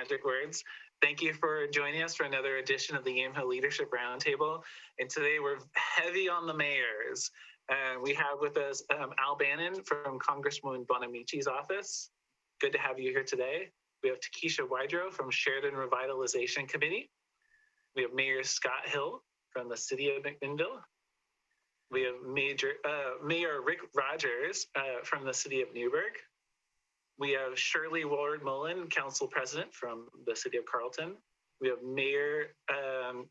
magic words. Thank you for joining us for another edition of the Yamhill Leadership Roundtable. And today we're heavy on the mayors. We have with us Al Bannon from Congresswoman Bonamici's office. Good to have you here today. We have Takesha Wydrow from Sheridan Revitalization Committee. We have Mayor Scott Hill from the City of McMinnville. We have Mayor Rick Rogers from the City of Newburgh. We have Shirley Ward-Mullen, Council President from the City of Carleton. We have Mayor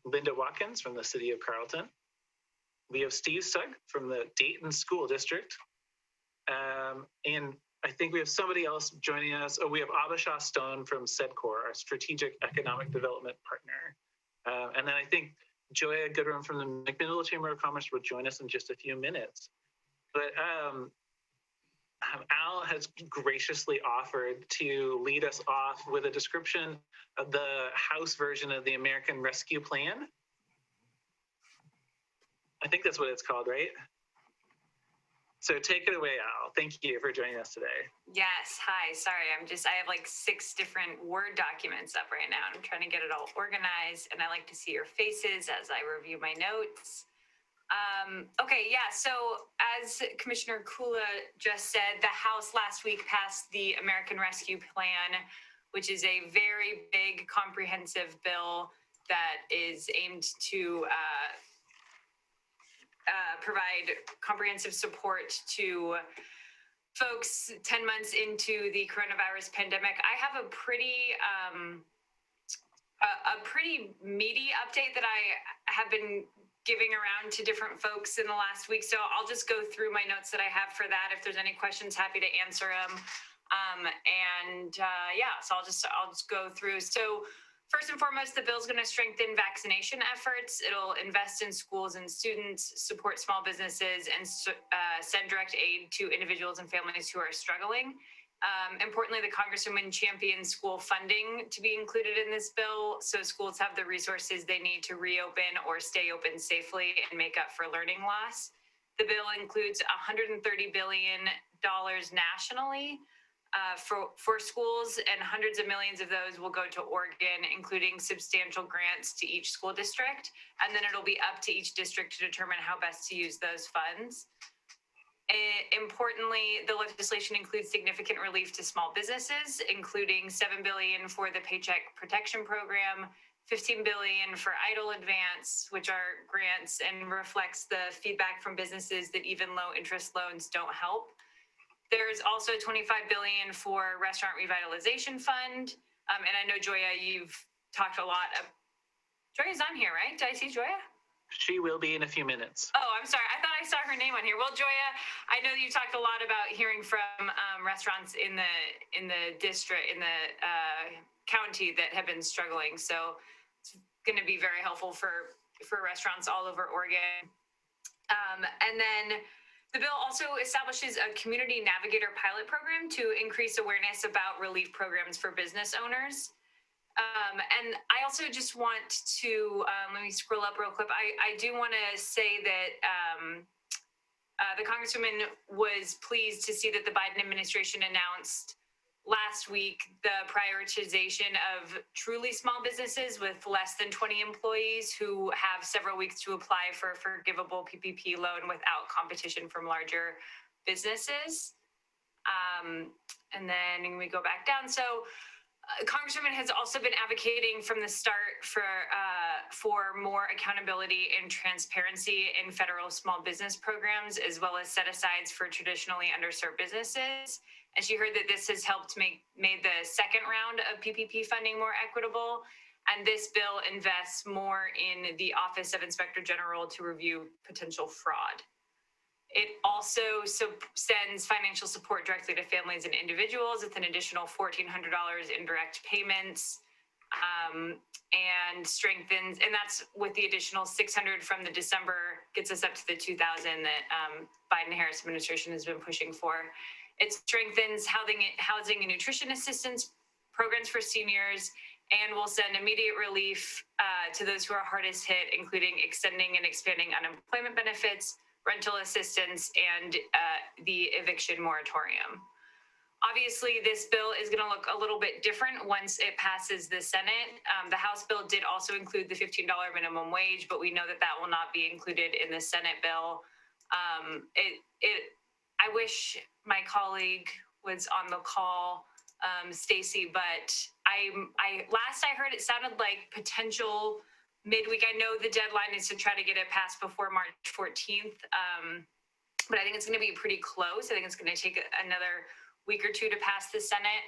Linda Watkins from the City of Carleton. We have Steve Sugg from the Dayton School District. And I think we have somebody else joining us. Oh, we have Abhishek Stone from SEDCOR, our Strategic Economic Development Partner. And then I think Joya Goodrum from the McMinnville Chamber of Commerce will join us in just a few minutes. But Al has graciously offered to lead us off with a description of the House version of the American Rescue Plan. I think that's what it's called, right? So take it away, Al. Thank you for joining us today. Yes. Hi. Sorry. I have like 6 different Word documents up right now. I'm trying to get it all organized, and I like to see your faces as I review my notes. Okay. Yeah. So as Commissioner Kula just said, the House last week passed the American Rescue Plan, which is a very big, comprehensive bill that is aimed to provide comprehensive support to folks 10 months into the coronavirus pandemic. I have a pretty meaty update that I have been giving around to different folks in the last week. So I'll just go through my notes that I have for that. If there's any questions, happy to answer them. So I'll just go through. So first and foremost, the bill is going to strengthen vaccination efforts. It'll invest in schools and students, support small businesses, and send direct aid to individuals and families who are struggling. Importantly, the Congresswoman champions school funding to be included in this bill, so schools have the resources they need to reopen or stay open safely and make up for learning loss. The bill includes $130 billion nationally for schools, and hundreds of millions of those will go to Oregon, including substantial grants to each school district. And then it'll be up to each district to determine how best to use those funds. Importantly, the legislation includes significant relief to small businesses, including $7 billion for the Paycheck Protection Program, $15 billion for EIDL Advance, which are grants and reflects the feedback from businesses that even low interest loans don't help. There's also $25 billion for Restaurant Revitalization Fund. And I know, Joya, you've talked a lot. Joya's on here, right? Did I see Joya? She will be in a few minutes. Oh, I'm sorry. I thought I saw her name on here. Well, Joya, I know that you talked a lot about hearing from restaurants in the district, in the county that have been struggling. So it's going to be very helpful for restaurants all over Oregon. And then the bill also establishes a community navigator pilot program to increase awareness about relief programs for business owners. And I also just want to, let me scroll up real quick. I do want to say that the Congresswoman was pleased to see that the Biden administration announced last week the prioritization of truly small businesses with less than 20 employees who have several weeks to apply for a forgivable PPP loan without competition from larger businesses. And then we go back down. So Congresswoman has also been advocating from the start for more accountability and transparency in federal small business programs, as well as set-asides for traditionally underserved businesses. And she heard that this has helped made the second round of PPP funding more equitable. And this bill invests more in the Office of Inspector General to review potential fraud. It also sends financial support directly to families and individuals with an additional $1,400 in direct payments, and strengthens, and that's with the additional $600 from the December, gets us up to the $2,000 that Biden-Harris administration has been pushing for. It strengthens housing and nutrition assistance programs for seniors, and will send immediate relief to those who are hardest hit, including extending and expanding unemployment benefits, rental assistance, and the eviction moratorium. Obviously, this bill is going to look a little bit different once it passes the Senate. The House bill did also include the $15 minimum wage, but we know that that will not be included in the Senate bill. I wish my colleague was on the call, Stacy, but last I heard, it sounded like potential midweek. I know the deadline is to try to get it passed before March 14th, but I think it's going to be pretty close. I think it's going to take another week or two to pass the Senate.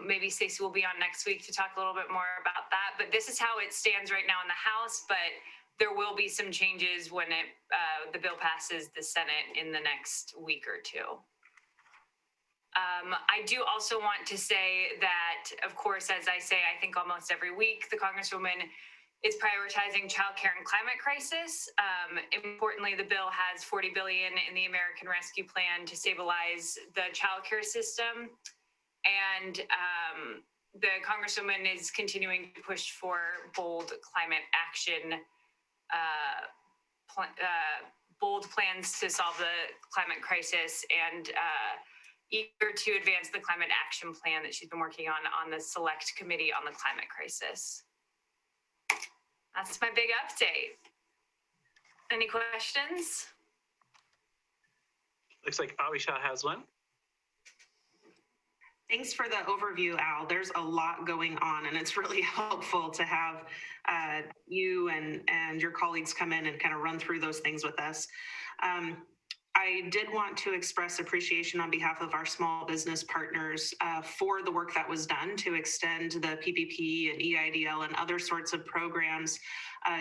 Maybe Stacey will be on next week to talk a little bit more about that. But this is how it stands right now in the House, but there will be some changes when the bill passes the Senate in the next week or two. I do also want to say that, of course, as I say, I think almost every week, the Congresswoman is prioritizing childcare and climate crisis. Importantly, the bill has $40 billion in the American Rescue Plan to stabilize the childcare system. And the Congresswoman is continuing to push for bold climate action, bold plans to solve the climate crisis, and eager to advance the climate action plan that she's been working on the select committee on the climate crisis. That's my big update. Any questions? Looks like Avisha has one. Thanks for the overview, Al. There's a lot going on, and it's really helpful to have you and your colleagues come in and kind of run through those things with us. I did want to express appreciation on behalf of our small business partners for the work that was done to extend the PPP and EIDL and other sorts of programs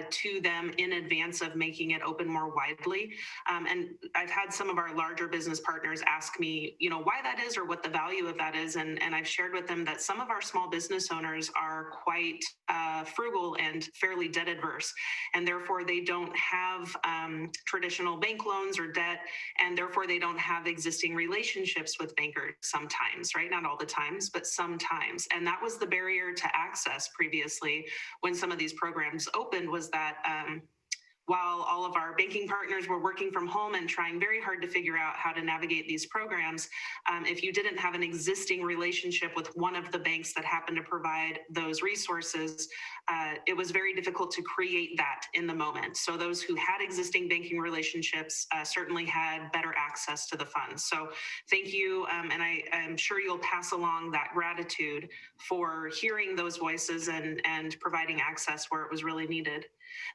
to them in advance of making it open more widely. And I've had some of our larger business partners ask me, why that is or what the value of that is. And I've shared with them that some of our small business owners are quite frugal and fairly debt adverse. And therefore they don't have traditional bank loans or debt. And therefore they don't have existing relationships with bankers sometimes, right? Not all the times, but sometimes. And that was the barrier to access previously when some of these programs opened, was that while all of our banking partners were working from home and trying very hard to figure out how to navigate these programs, if you didn't have an existing relationship with one of the banks that happened to provide those resources, it was very difficult to create that in the moment. So those who had existing banking relationships certainly had better access to the funds. So thank you, and I'm sure you'll pass along that gratitude for hearing those voices and providing access where it was really needed.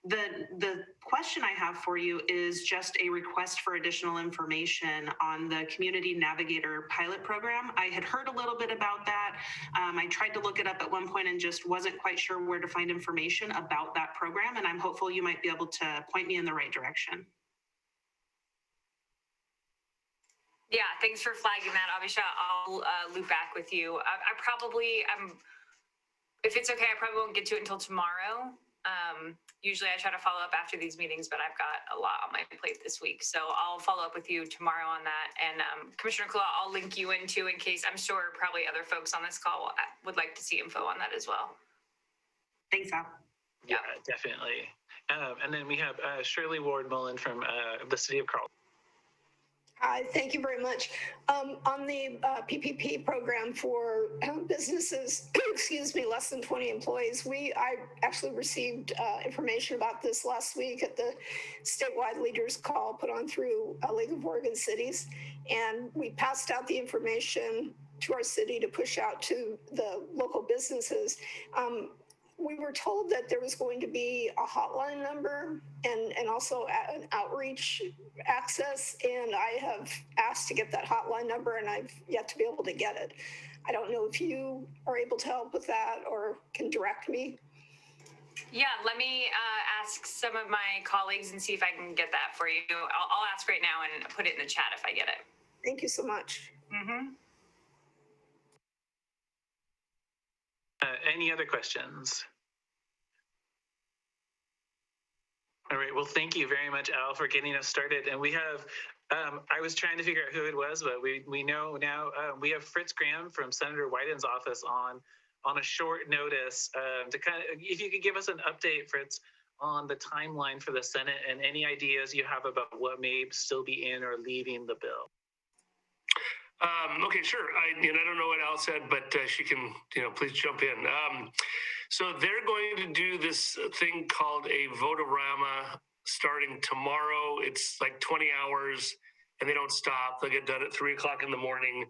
The question I have for you is just a request for additional information on the Community Navigator pilot program. I had heard a little bit about that. I tried to look it up at one point and just wasn't quite sure where to find information about that program, and I'm hopeful you might be able to point me in the right direction. Yeah, thanks for flagging that, Avisha. I'll loop back with you. If it's okay, I probably won't get to it until tomorrow. Usually I try to follow up after these meetings, but I've got a lot on my plate this week. So I'll follow up with you tomorrow on that. And Commissioner Kula, I'll link you into in case, I'm sure probably other folks on this call would like to see info on that as well. Thanks, Al. Yeah, definitely. And then we have Shirley Ward-Mullen from the City of Carlton. Hi, thank you very much. On the PPP program for businesses, less than 20 employees, I actually received information about this last week at the statewide leaders call put on through League of Oregon Cities. And we passed out the information to our city to push out to the local businesses. We were told that there was going to be a hotline number and also an outreach access, and I have asked to get that hotline number, and I've yet to be able to get it. I don't know if you are able to help with that or can direct me. Yeah, let me ask some of my colleagues and see if I can get that for you. I'll ask right now and put it in the chat if I get it. Thank you so much. Mm-hmm. Any other questions? All right, well, thank you very much, Al, for getting us started. And we have, I was trying to figure out who it was, but we know now we have Fritz Graham from Senator Wyden's office on a short notice to kind of, if you could give us an update, Fritz, on the timeline for the Senate and any ideas you have about what may still be in or leaving the bill. Okay, sure. I don't know what Al said, but she can, please jump in. So they're going to do this thing called a Votorama starting tomorrow. It's like 20 hours, and they don't stop. They'll get done at 3 o'clock in the morning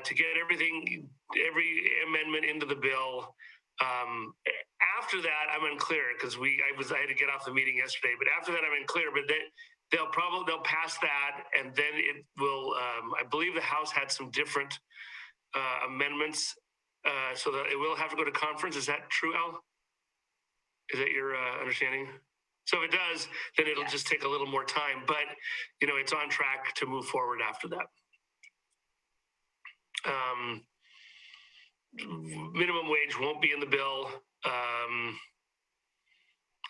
to get every amendment into the bill. After that, I'm unclear because I had to get off the meeting yesterday. But after that, I'm unclear. But they'll pass that, and then it will. I believe the House had some different amendments, so that it will have to go to conference. Is that true, Al? Is that your understanding? So if it does, then it'll just take a little more time. But it's on track to move forward after that. Minimum wage won't be in the bill.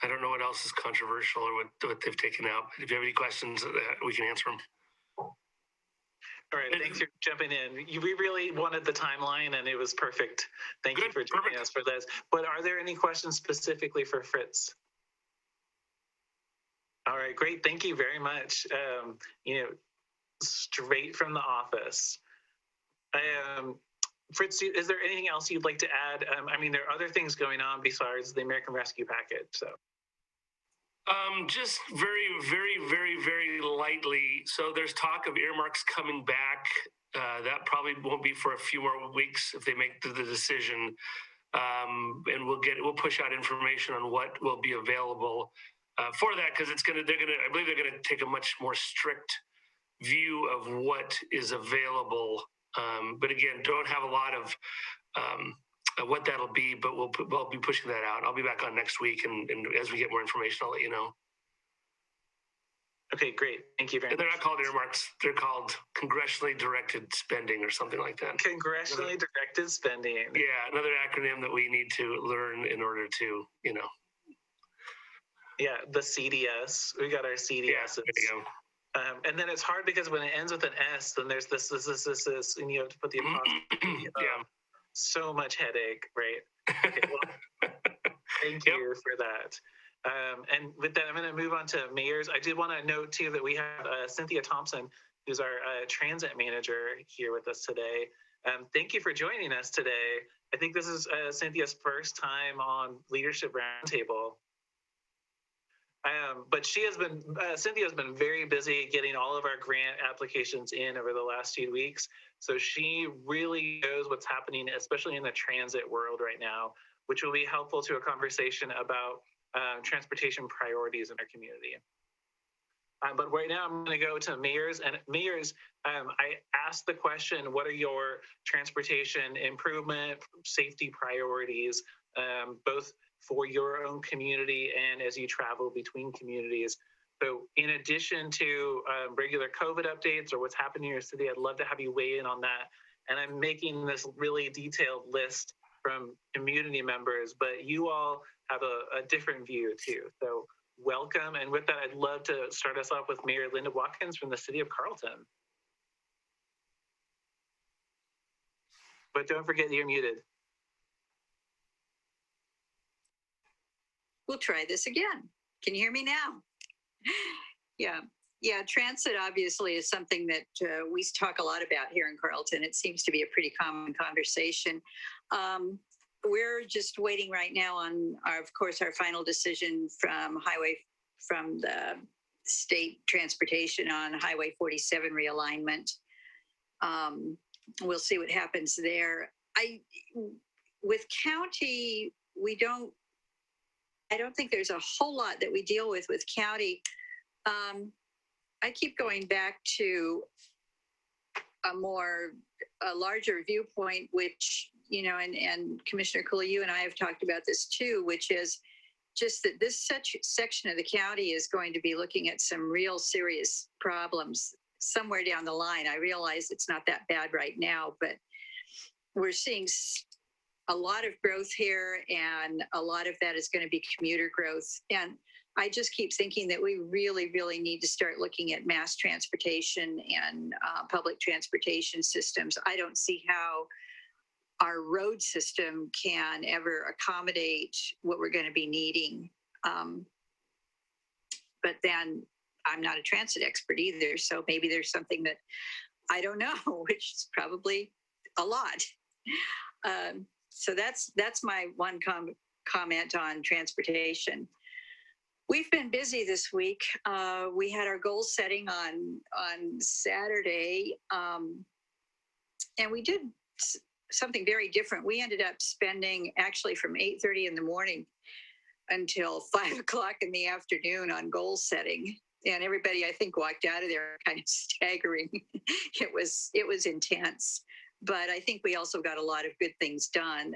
I don't know what else is controversial or what they've taken out. If you have any questions, we can answer them. All right, thanks for jumping in. We really wanted the timeline, and it was perfect. Thank you for joining us for this. But are there any questions specifically for Fritz? All right, great. Thank you very much. Straight from the office. Fritz, is there anything else you'd like to add? There are other things going on besides the American Rescue Package. So, just very, very, very, very lightly. So there's talk of earmarks coming back. That probably won't be for a few more weeks if they make the decision. And we'll push out information on what will be available for that, because I believe they're gonna take a much more strict view of what is available. But again, don't have a lot of what that'll be, but we'll be pushing that out. I'll be back on next week, and as we get more information, I'll let you know. Okay, great. Thank you very much. They're not called earmarks. They're called congressionally directed spending or something like that. Congressionally directed spending. Yeah, another acronym that we need to learn in order to, Yeah, the CDS. We got our CDS. Yeah, there you go. And then it's hard because when it ends with an S, then there's this, and you have to put the apostrophe. Yeah. So much headache, right? Okay, well, thank you for that. And with that, I'm going to move on to mayors. I did want to note, too, that we have Cynthia Thompson, who's our transit manager, here with us today. Thank you for joining us today. I think this is Cynthia's first time on Leadership Roundtable. But Cynthia has been very busy getting all of our grant applications in over the last few weeks. So she really knows what's happening, especially in the transit world right now, which will be helpful to a conversation about transportation priorities in our community. But right now I'm going to go to mayors. And mayors, I asked the question, what are your transportation improvement, safety priorities, both for your own community and as you travel between communities? So in addition to regular COVID updates or what's happening in your city, I'd love to have you weigh in on that. And I'm making this really detailed list from community members, but you all have a different view too. So welcome. And with that, I'd love to start us off with Mayor Linda Watkins from the city of Carlton. But don't forget you're muted. We'll try this again. Can you hear me now? Yeah. Transit obviously is something that we talk a lot about here in Carlton. It seems to be a pretty common conversation. We're just waiting right now on, of course, our final decision from the state transportation on Highway 47 realignment. We'll see what happens there. With county, I don't think there's a whole lot that we deal with county. I keep going back to a larger viewpoint, which, and Commissioner Cooley, you and I have talked about this too, which is just that this section of the county is going to be looking at some real serious problems somewhere down the line. I realize it's not that bad right now, but we're seeing a lot of growth here, and a lot of that is going to be commuter growth. And I just keep thinking that we really, really need to start looking at mass transportation and public transportation systems. I don't see how our road system can ever accommodate what we're going to be needing. But then I'm not a transit expert either, so maybe there's something that I don't know, which is probably a lot. So that's my one comment on transportation. We've been busy this week. We had our goal setting on Saturday, and we did something very different. We ended up spending actually from 8:30 in the morning until 5 o'clock in the afternoon on goal setting. And everybody, I think, walked out of there kind of staggering. It was intense, but I think we also got a lot of good things done.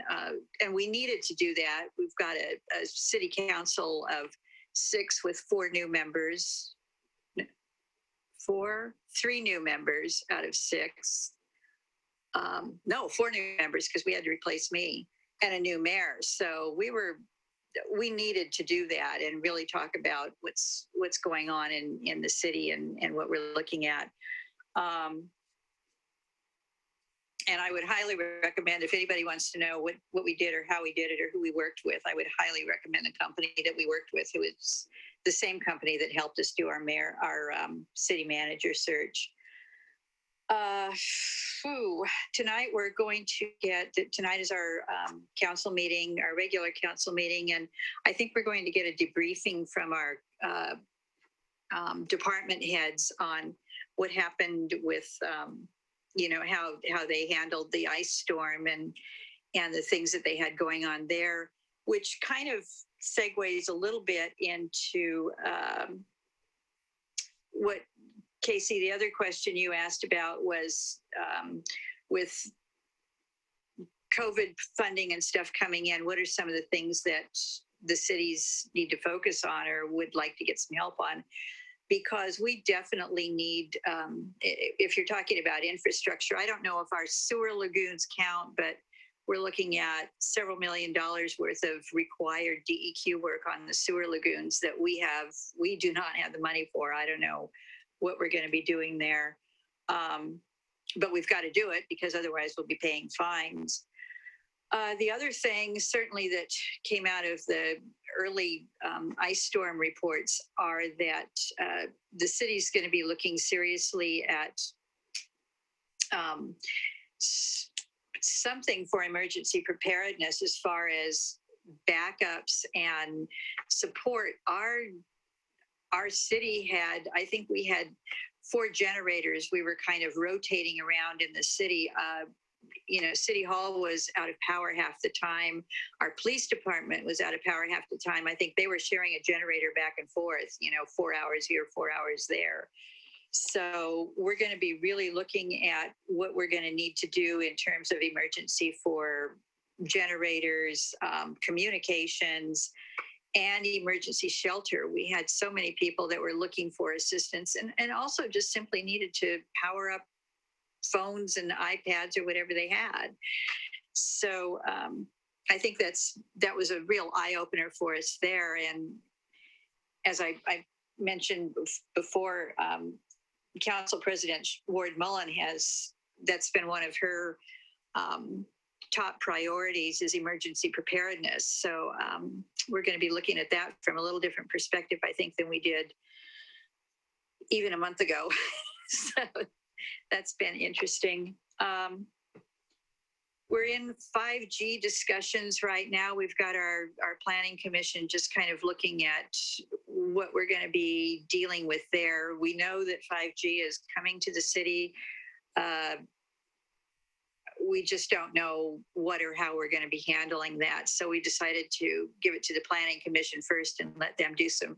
And we needed to do that. We've got a city council of 6 with 4 new members. 3 new members out of 6. No, 4 new members because we had to replace me, and a new mayor. So we needed to do that and really talk about what's going on in the city and what we're looking at. And I would highly recommend, if anybody wants to know what we did or how we did it or who we worked with, I would highly recommend the company that we worked with. It was the same company that helped us do our city manager search. Tonight we're going to tonight is our council meeting, our regular council meeting, and I think we're going to get a debriefing from our department heads on what happened with how they handled the ice storm and the things that they had going on there, which kind of segues a little bit into what, Casey, the other question you asked about was with COVID funding and stuff coming in, what are some of the things that the cities need to focus on or would like to get some help on? Because we definitely need, if you're talking about infrastructure, I don't know if our sewer lagoons count, but we're looking at several $1 million worth of required DEQ work on the sewer lagoons that we do not have the money for. I don't know what we're going to be doing there. But we've got to do it because otherwise we'll be paying fines. The other thing certainly that came out of the early ice storm reports are that the city's going to be looking seriously at something for emergency preparedness as far as backups and support. Our city had, I think we had 4 generators. We were kind of rotating around in the city. City Hall was out of power half the time. Our police department was out of power half the time. I think they were sharing a generator back and forth, 4 hours here, 4 hours there. So we're going to be really looking at what we're going to need to do in terms of emergency for generators, communications, and emergency shelter. We had so many people that were looking for assistance and also just simply needed to power up phones and iPads or whatever they had. So I think that was a real eye-opener for us there. And as I mentioned before, Council President Ward Mullen that's been one of her top priorities is emergency preparedness. So we're going to be looking at that from a little different perspective, I think, than we did even a month ago. So that's been interesting. We're in 5G discussions right now. We've got our planning commission just kind of looking at what we're going to be dealing with there. We know that 5G is coming to the city. We just don't know what or how we're going to be handling that. So we decided to give it to the planning commission first and let them do some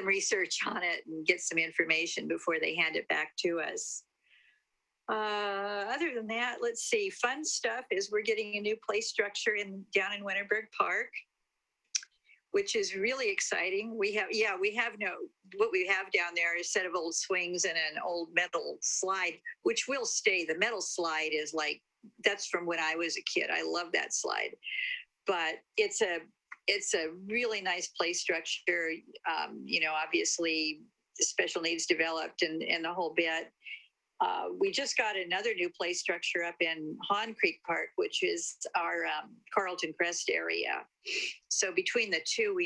research on it and get some information before they hand it back to us. Other than that, let's see. Fun stuff is we're getting a new play structure down in Winterberg Park, which is really exciting. What we have down there is a set of old swings and an old metal slide, which will stay. The metal slide is that's from when I was a kid. I love that slide, but it's a really nice play structure. Obviously special needs developed and the whole bit. We just got another new play structure up in Hawn Creek Park, which is our Carlton Crest area. So between the two,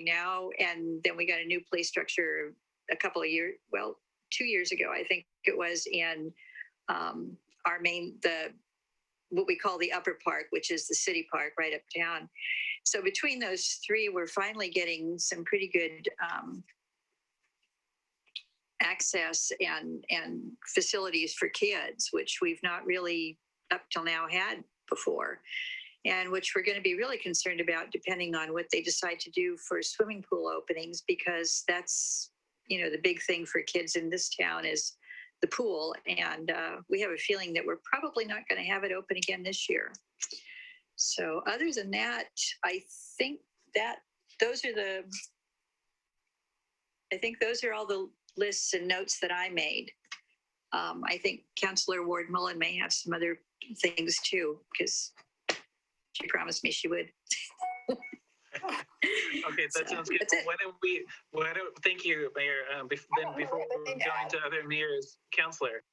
and then we got a new play structure 2 years ago, I think it was, in our main, what we call the upper park, which is the city park right uptown. So between those three, we're finally getting some pretty good access and facilities for kids, which we've not really up till now had before, and which we're going to be really concerned about depending on what they decide to do for swimming pool openings, because that's, the big thing for kids in this town is the pool. And we have a feeling that we're probably not going to have it open again this year. So other than that, I think those are all the lists and notes that I made. I think Councillor Ward Mullen may have some other things too, because she promised me she would. Okay, that sounds good. Thank you, Mayor. Before we go into other mayors, Councillor.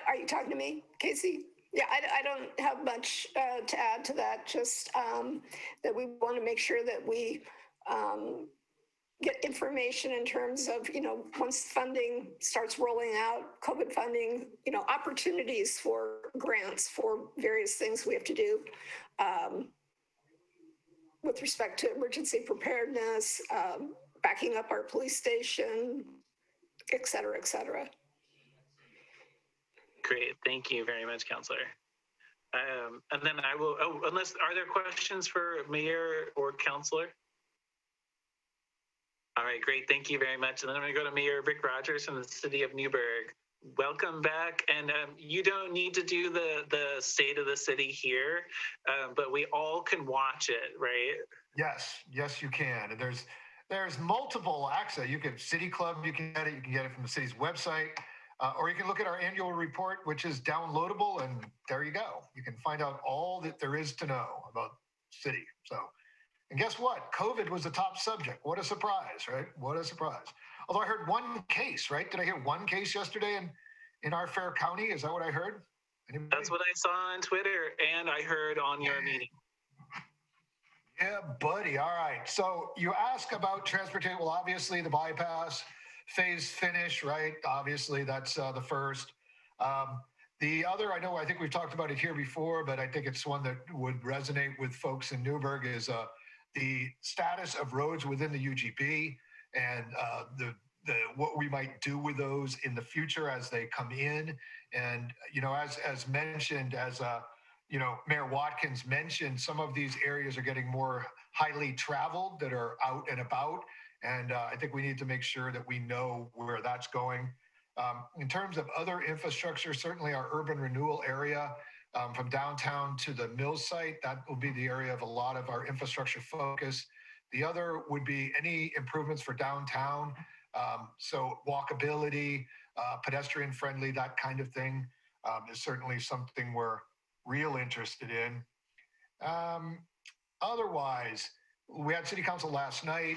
Are you talking to me, Casey? Yeah, I don't have much to add to that, just that we want to make sure that we get information in terms of, once funding starts rolling out, COVID funding, opportunities for grants for various things we have to do with respect to emergency preparedness, backing up our police station, et cetera, et cetera. Great, thank you very much, Councillor. And then I will, are there questions for Mayor or Councillor? All right, great, thank you very much. And then I'm gonna go to Mayor Rick Rogers from the city of Newburgh. Welcome back, and you don't need to do the state of the city here, but we all can watch it, right? Yes, you can. And there's multiple access. You can City Club, you can get it from the city's website. Or you can look at our annual report, which is downloadable, and there you go. You can find out all that there is to know about city. So, and guess what? COVID was the top subject. What a surprise, right? What a surprise. Although I heard one case, right? Did I hear one case yesterday in our fair county? Is that what I heard? Anybody? That's what I saw on Twitter, and I heard on your meeting. Yeah, buddy. All right. So you ask about transportation. Well, obviously the bypass phase finish, right? Obviously, that's the first. The other, I think we've talked about it here before, but I think it's one that would resonate with folks in Newburgh is the status of roads within the UGB and what we might do with those in the future as they come in. And, as mentioned, Mayor Watkins mentioned, some of these areas are getting more highly traveled that are out and about. And I think we need to make sure that we know where that's going. In terms of other infrastructure, certainly our urban renewal area from downtown to the mill site, that will be the area of a lot of our infrastructure focus. The other would be any improvements for downtown. So walkability, pedestrian friendly, that kind of thing is certainly something we're real interested in. Otherwise, we had city council last night,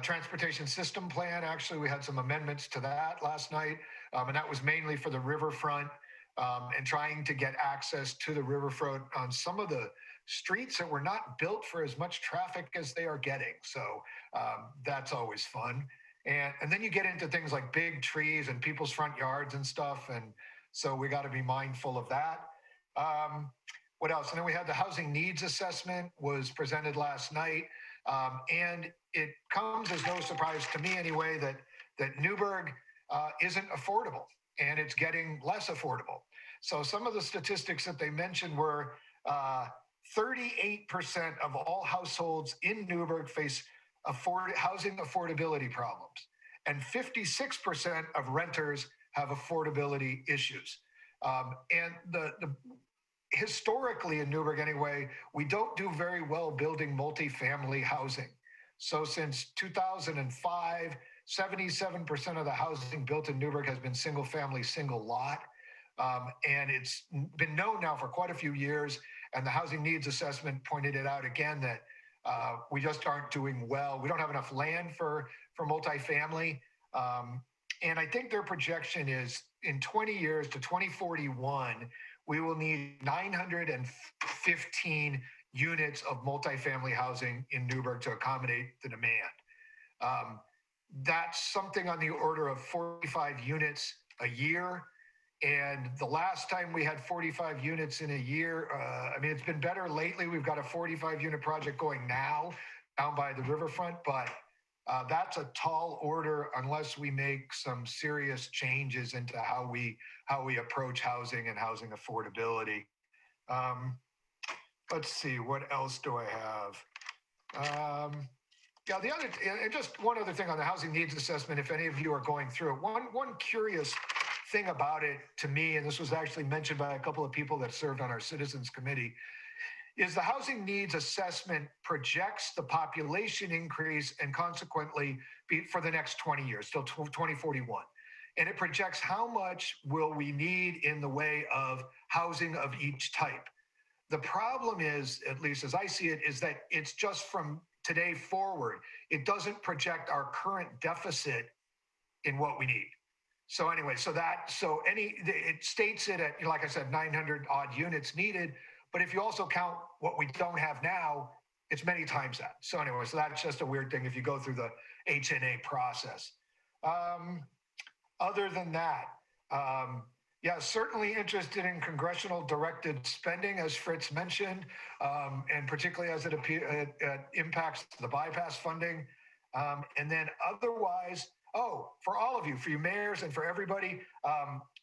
transportation system plan. Actually, we had some amendments to that last night. And that was mainly for the riverfront and trying to get access to the riverfront on some of the streets that were not built for as much traffic as they are getting. So that's always fun. And then you get into things like big trees and people's front yards and stuff. And so we got to be mindful of that. What else? And then we had the housing needs assessment was presented last night. And it comes as no surprise to me anyway that Newburgh isn't affordable and it's getting less affordable. So some of the statistics that they mentioned were 38% of all households in Newburgh face housing affordability problems, and 56% of renters have affordability issues. And the historically in Newburgh anyway, we don't do very well building multifamily housing. So since 2005, 77% of the housing built in Newburgh has been single family, single lot. And it's been known now for quite a few years. And the housing needs assessment pointed it out again that we just aren't doing well. We don't have enough land for multifamily. And I think their projection is in 20 years to 2041, we will need 915 units of multifamily housing in Newburgh to accommodate the demand. that's something on the order of 45 units a year. And the last time we had 45 units in a year, I mean, it's been better lately. We've got a 45 unit project going now down by the riverfront, but that's a tall order unless we make some serious changes into how we approach housing and housing affordability. Let's see, what else do I have? Yeah, the other, and just one other thing on the housing needs assessment, if any of you are going through it, one curious thing about it to me, and this was actually mentioned by a couple of people that served on our citizens committee, is the housing needs assessment projects the population increase and consequently for the next 20 years, till 2041. And it projects how much will we need in the way of housing of each type. The problem is, at least as I see it, is that it's just from today forward. It doesn't project our current deficit in what we need. So anyway, it states it at, like I said, 900 odd units needed. But if you also count what we don't have now, it's many times that. So anyway, so that's just a weird thing if you go through the HNA process. Other than that, yeah, certainly interested in congressional directed spending, as Fritz mentioned, and particularly as it impacts the bypass funding. And then otherwise, for all of you, for you mayors and for everybody,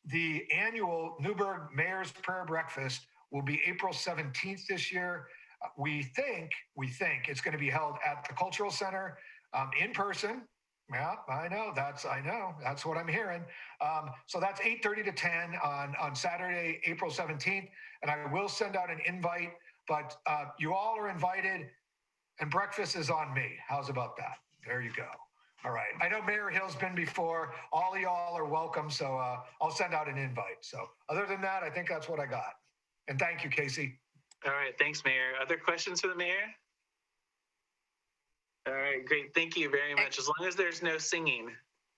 the annual Newburgh Mayor's Prayer Breakfast will be April 17th this year. We think it's going to be held at the Cultural Center in person. Yeah, I know. That's what I'm hearing. So that's 8:30 to 10 on Saturday, April 17th. And I will send out an invite, but you all are invited and breakfast is on me. How's about that? There you go. All right. I know Mayor Hill's been before. All of y'all are welcome. So I'll send out an invite. So other than that, I think that's what I got. And thank you, Casey. All right. Thanks, Mayor. Other questions for the mayor? All right, great. Thank you very much. As long as there's no singing.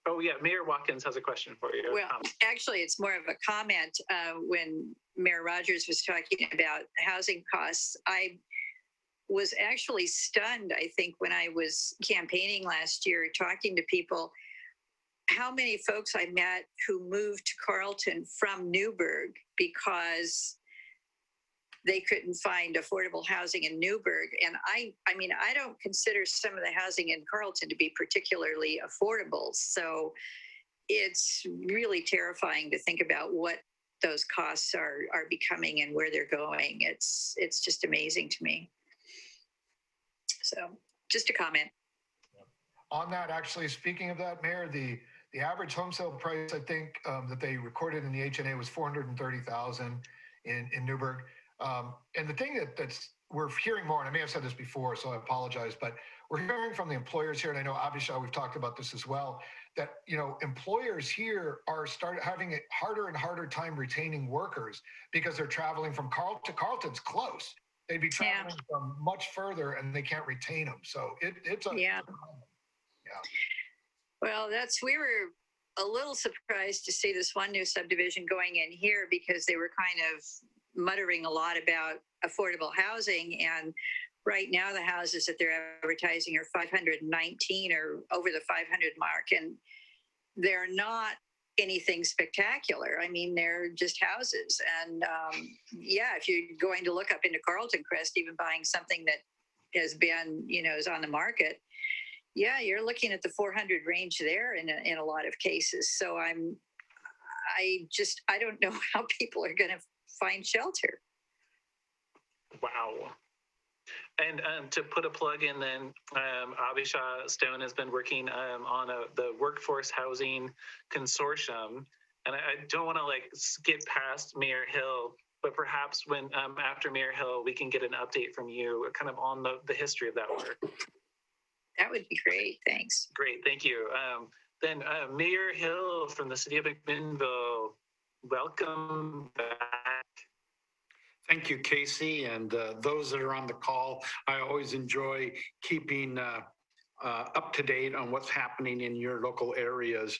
Oh, yeah, Mayor Watkins has a question for you. Well, actually, it's more of a comment. When Mayor Rogers was talking about housing costs, I was actually stunned, I think, when I was campaigning last year, talking to people, how many folks I met who moved to Carlton from Newburgh because they couldn't find affordable housing in Newburgh. And I mean, I don't consider some of the housing in Carlton to be particularly affordable. So it's really terrifying to think about what those costs are becoming and where they're going. It's just amazing to me. So just a comment. On that, actually, speaking of that, Mayor, the average home sale price, I think, that they recorded in the HNA was $430,000 in Newburgh. And the thing that's we're hearing more, and I may have said this before, so I apologize, but we're hearing from the employers here, and I know Abhishek, we've talked about this as well, that employers here are having a harder and harder time retaining workers because they're traveling from Carlton. Carlton's close. They'd be traveling from much further, and they can't retain them. So it's a yeah. Well, we were a little surprised to see this one new subdivision going in here because they were kind of muttering a lot about affordable housing, and right now the houses that they're advertising are 519 or over the 500 mark, and they're not anything spectacular. I mean, they're just houses. And if you're going to look up into Carlton Crest, even buying something that has been, is on the market, you're looking at the 400 range there in a lot of cases. So I don't know how people are going to find shelter. Wow. And to put a plug in then, Abhishek Stone has been working on the Workforce Housing Consortium. And I don't want to skip past Mayor Hill, but perhaps when after Mayor Hill, we can get an update from you kind of on the history of that work. That would be great. Thanks. Great. Thank you. Then Mayor Hill from the city of McMinnville, welcome back. Thank you, Casey, and those that are on the call. I always enjoy keeping up to date on what's happening in your local areas.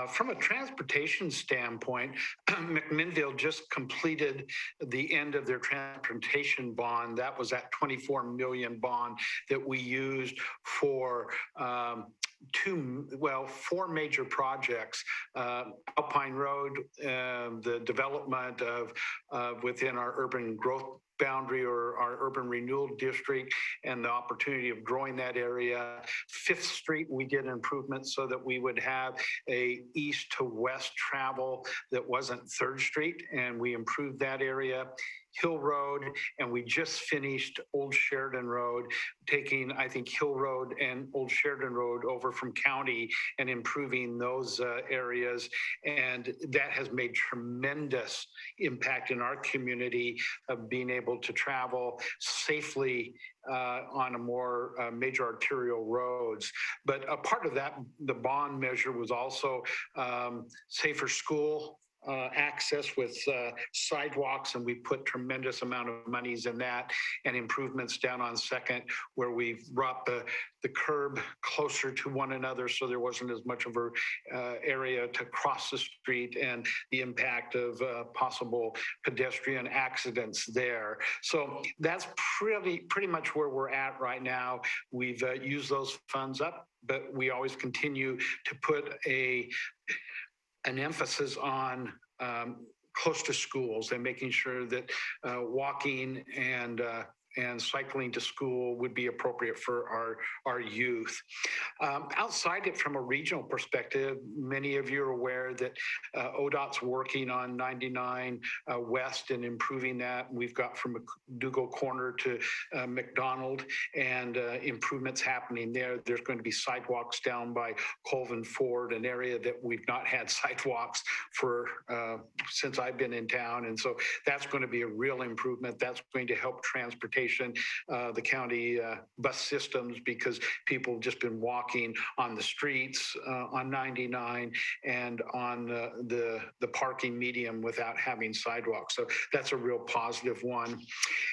From a transportation standpoint, McMinnville just completed the end of their transportation bond. That was that $24 million bond that we used for four major projects. Alpine Road, the development of within our urban growth boundary or our urban renewal district and the opportunity of growing that area. Fifth Street, we did improvements so that we would have a east to west travel that wasn't Third Street, and we improved that area. Hill Road, and we just finished Old Sheridan Road, taking, I think, Hill Road and Old Sheridan Road over from county and improving those areas. And that has made tremendous impact in our community of being able to travel safely on a more major arterial roads. But a part of that, the bond measure was also safer school access with sidewalks, and we put tremendous amount of monies in that, and improvements down on Second where we've brought the curb closer to one another so there wasn't as much of a area to cross the street and the impact of possible pedestrian accidents there. So that's pretty much where we're at right now. We've used those funds up, but we always continue to put an emphasis on close to schools and making sure that walking and cycling to school would be appropriate for our youth. Outside it, from a regional perspective, many of you are aware that ODOT's working on 99 West and improving that. We've got from McDougal Corner to McDonald, and improvements happening there. There's going to be sidewalks down by Colvin Ford, an area that we've not had sidewalks for since I've been in town. And so that's going to be a real improvement. That's going to help transportation, the county bus systems, because people have just been walking on the streets on 99 and on the parking medium without having sidewalks. So that's a real positive one.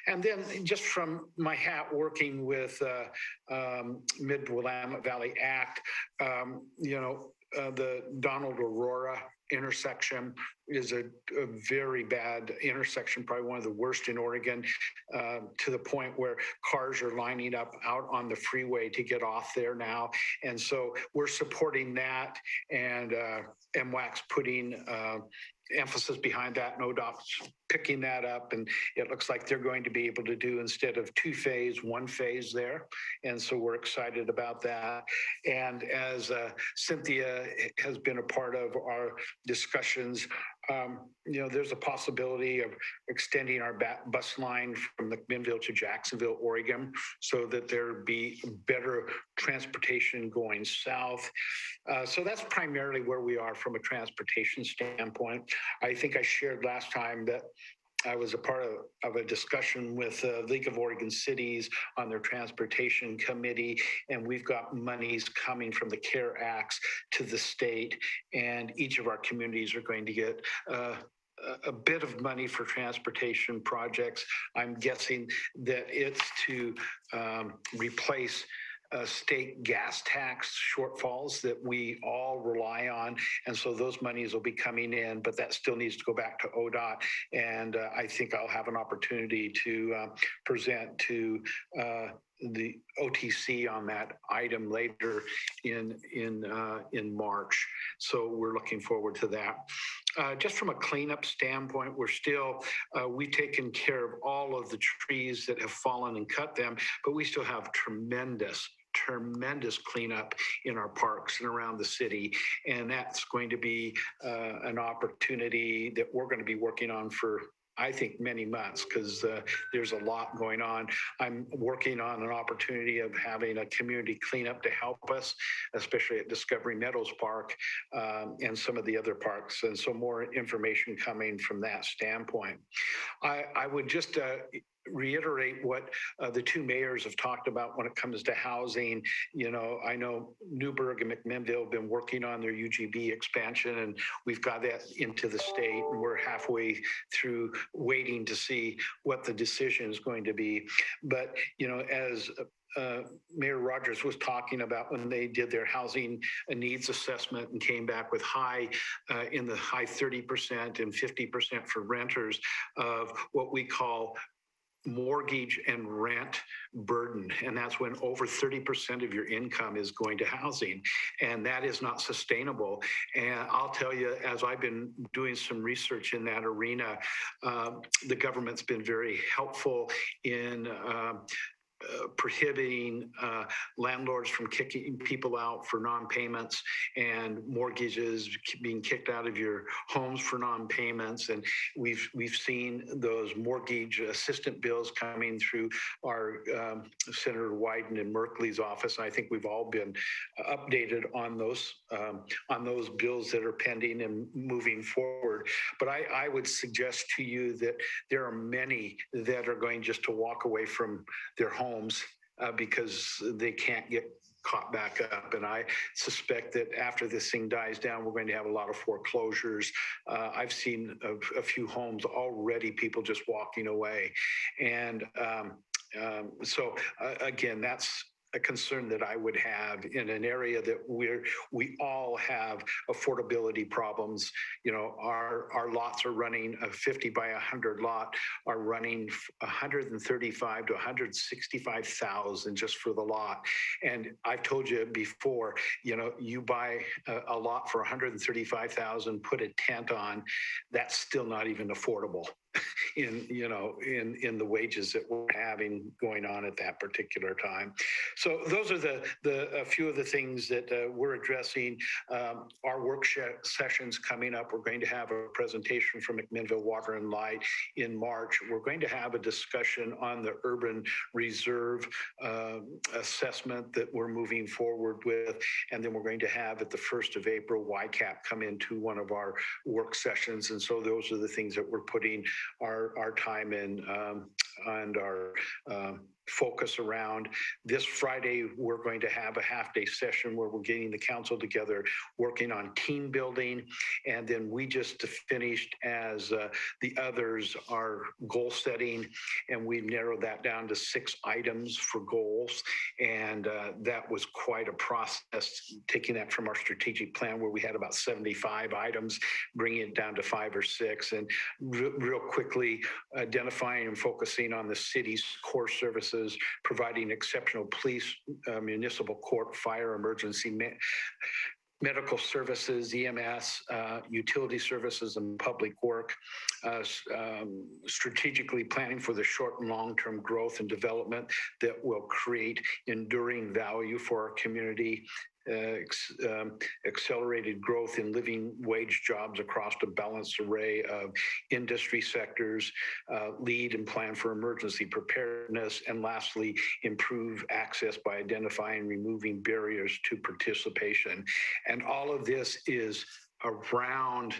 And then just from my hat working with Mid-Willamette Valley Act, the Donald Aurora intersection is a very bad intersection, probably one of the worst in Oregon, to the point where cars are lining up out on the freeway to get off there now. And so we're supporting that, and MWAC's putting emphasis behind that. ODOT's picking that up, and it looks like they're going to be able to do, instead of 2-phase, 1-phase there. And so we're excited about that. And as Cynthia has been a part of our discussions, there's a possibility of extending our bus line from McMinnville to Jacksonville, Oregon, so that there be better transportation going south. So that's primarily where we are from a transportation standpoint. I think I shared last time that I was a part of a discussion with League of Oregon Cities on their transportation committee, and we've got monies coming from the CARE Acts to the state, and each of our communities are going to get a bit of money for transportation projects. I'm guessing that it's to replace state gas tax shortfalls that we all rely on. And so those monies will be coming in, but that still needs to go back to ODOT. And I think I'll have an opportunity to present to the OTC on that item later in March. So we're looking forward to that. Just from a cleanup standpoint, we've taken care of all of the trees that have fallen and cut them, but we still have tremendous cleanup in our parks and around the city. And that's going to be an opportunity that we're going to be working on for, I think, many months, because there's a lot going on. I'm working on an opportunity of having a community cleanup to help us, especially at Discovery Meadows Park and some of the other parks. And so more information coming from that standpoint. I would just reiterate what the two mayors have talked about when it comes to housing. I know Newburgh and McMinnville have been working on their UGB expansion, and we've got that into the state, and we're halfway through waiting to see what the decision is going to be. But, as Mayor Rogers was talking about, when they did their housing needs assessment and came back with in the high 30% and 50% for renters of what we call mortgage and rent burden. And that's when over 30% of your income is going to housing. And that is not sustainable. And I'll tell you, as I've been doing some research in that arena, the government's been very helpful in prohibiting landlords from kicking people out for non-payments and mortgages being kicked out of your homes for non-payments. And we've seen those mortgage assistant bills coming through our Senator Wyden and Merkley's office. And I think we've all been updated on those bills that are pending and moving forward. But I would suggest to you that there are many that are going just to walk away from their homes because they can't get caught back up. And I suspect that after this thing dies down, we're going to have a lot of foreclosures. I've seen a few homes already, people just walking away. And so again, that's a concern that I would have in an area that we all have affordability problems. You know, our lots are running a 50 by 100 lot are running 135 to 165,000 just for the lot. And I've told you before, you know, you buy a lot for 135,000, put a tent on, that's still not even affordable in the wages that we're having going on at that particular time. So those are a few of the things that we're addressing. Our work sessions coming up. We're going to have a presentation from McMinnville Water and Light in March. We're going to have a discussion on the urban reserve assessment that we're moving forward with. And then we're going to have at the 1st of April, YCAP come into one of our work sessions. And so those are the things that we're putting our time in and our focus around. This Friday, we're going to have a half-day session where we're getting the council together, working on team building. And then we just finished as the others are goal setting, and we've narrowed that down to 6 items for goals. And that was quite a process, taking that from our strategic plan where we had about 75 items, bringing it down to 5 or 6, and real quickly identifying and focusing on the city's core services, providing exceptional police, municipal court, fire, emergency, medical services, EMS, utility services, and public work, strategically planning for the short and long-term growth and development that will create enduring value for our community, accelerated growth in living wage jobs across a balanced array of industry sectors, lead and plan for emergency preparedness, and lastly, improve access by identifying and removing barriers to participation. And all of this is around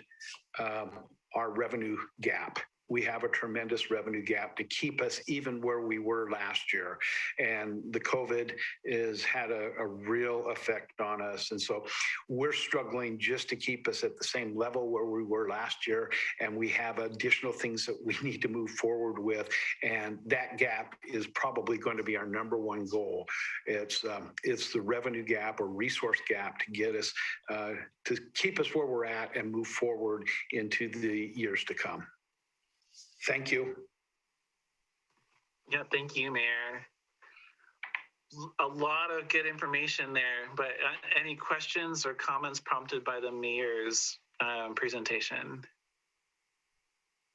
our revenue gap. We have a tremendous revenue gap to keep us even where we were last year. And the COVID has had a real effect on us. And so we're struggling just to keep us at the same level where we were last year. And we have additional things that we need to move forward with. And that gap is probably going to be our number one goal. It's the revenue gap or resource gap to get us, to keep us where we're at and move forward into the years to come. Thank you. Yeah, thank you, Mayor. A lot of good information there, but any questions or comments prompted by the mayor's presentation?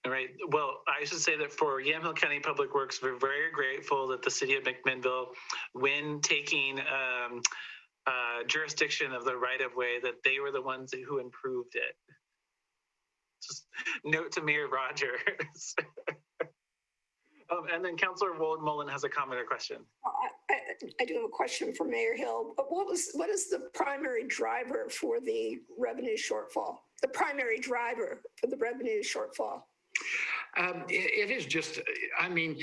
All right, well, I should say that for Yamhill County Public Works, we're very grateful that the city of McMinnville, when taking jurisdiction of the right-of-way, that they were the ones who improved it. Just note to Mayor Rogers. And then Councillor Mullen has a comment or question. I do have a question for Mayor Hill. What is the primary driver for the revenue shortfall? The primary driver for the revenue shortfall? It is just, I mean,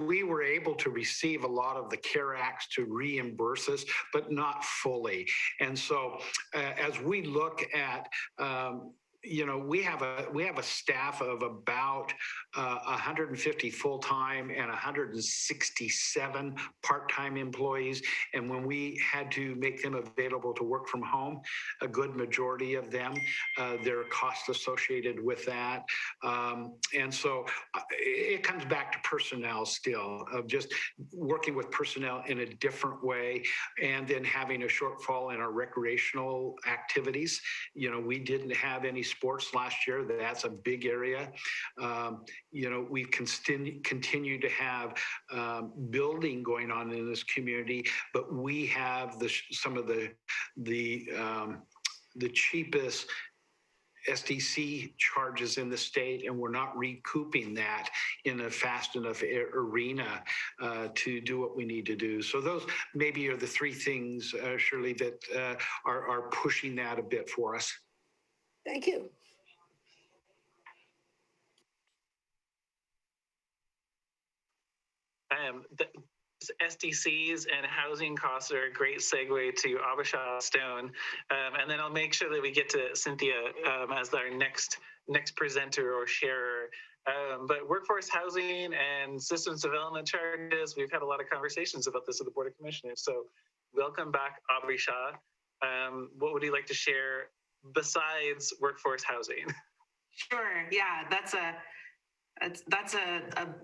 we were able to receive a lot of the CARE Acts to reimburse us, but not fully. And so as we look at we have a staff of about 150 full-time and 167 part-time employees. And when we had to make them available to work from home, a good majority of them, there are costs associated with that. And so it comes back to personnel still, of just working with personnel in a different way, and then having a shortfall in our recreational activities. We didn't have any sports last year. That's a big area. We've continued to have building going on in this community, but we have some of the cheapest SDC charges in the state, and we're not recouping that in a fast enough arena to do what we need to do. So those maybe are the three things, Shirley, that are pushing that a bit for us. Thank you. The SDCs and housing costs are a great segue to Abisha Stone. And then I'll make sure that we get to Cynthia as our next presenter or sharer. But workforce housing and systems development charges, we've had a lot of conversations about this with the Board of Commissioners. So welcome back, Abisha. What would you like to share besides workforce housing? Sure. Yeah, that's a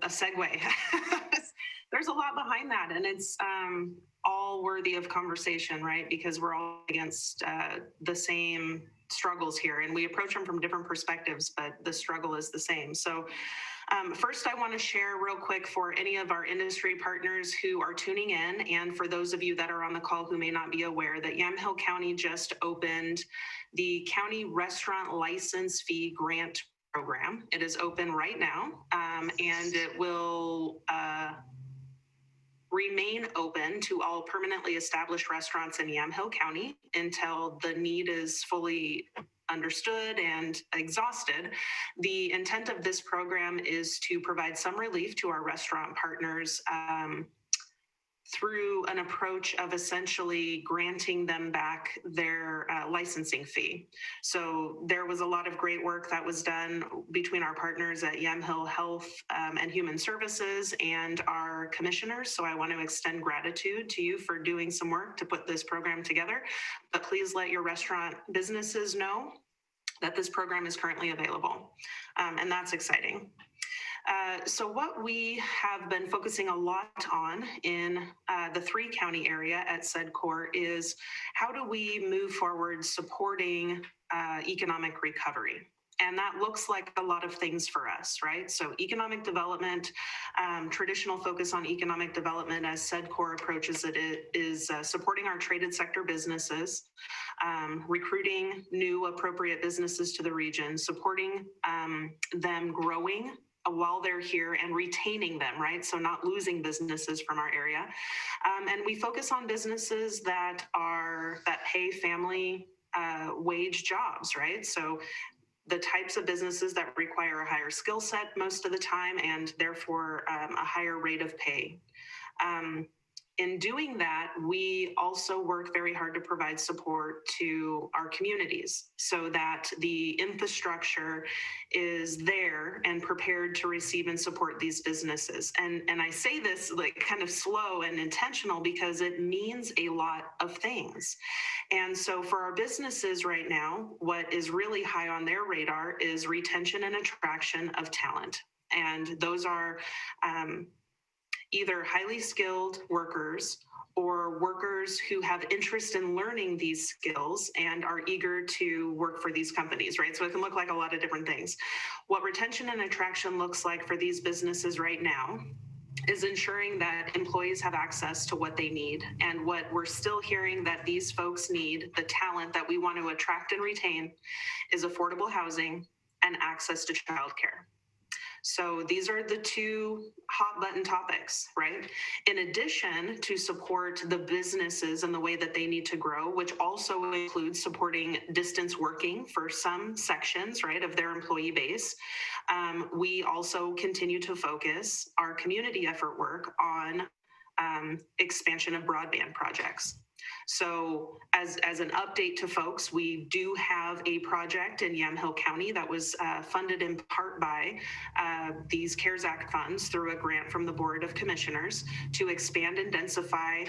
segue. There's a lot behind that, and it's all worthy of conversation, right? Because we're all against the same struggles here, and we approach them from different perspectives, but the struggle is the same. So first, I want to share real quick for any of our industry partners who are tuning in, and for those of you that are on the call who may not be aware, that Yamhill County just opened the County Restaurant License Fee Grant Program. It is open right now, and it will remain open to all permanently established restaurants in Yamhill County until the need is fully understood and exhausted. The intent of this program is to provide some relief to our restaurant partners through an approach of essentially granting them back their licensing fee. So there was a lot of great work that was done between our partners at Yamhill Health and Human Services and our commissioners. So I want to extend gratitude to you for doing some work to put this program together. But please let your restaurant businesses know that this program is currently available. And that's exciting. So what we have been focusing a lot on in the 3-county area at SEDCOR is how do we move forward supporting economic recovery? And that looks like a lot of things for us, right? So economic development, traditional focus on economic development as SEDCOR approaches it is supporting our traded sector businesses, recruiting new appropriate businesses to the region, supporting them growing while they're here and retaining them, right? So not losing businesses from our area. And we focus on businesses that pay family wage jobs, right? So the types of businesses that require a higher skill set most of the time, and therefore a higher rate of pay. In doing that, we also work very hard to provide support to our communities so that the infrastructure is there and prepared to receive and support these businesses. And I say this like kind of slow and intentional because it means a lot of things. And so for our businesses right now, what is really high on their radar is retention and attraction of talent. And those are either highly skilled workers or workers who have interest in learning these skills and are eager to work for these companies, right? So it can look like a lot of different things. What retention and attraction looks like for these businesses right now is ensuring that employees have access to what they need. And what we're still hearing that these folks need, the talent that we want to attract and retain, is affordable housing and access to childcare. So these are the two hot button topics, right? In addition to support the businesses and the way that they need to grow, which also includes supporting distance working for some sections, right, of their employee base. We also continue to focus our community effort work on expansion of broadband projects. So as an update to folks, we do have a project in Yamhill County that was funded in part by these CARES Act funds through a grant from the Board of Commissioners to expand and densify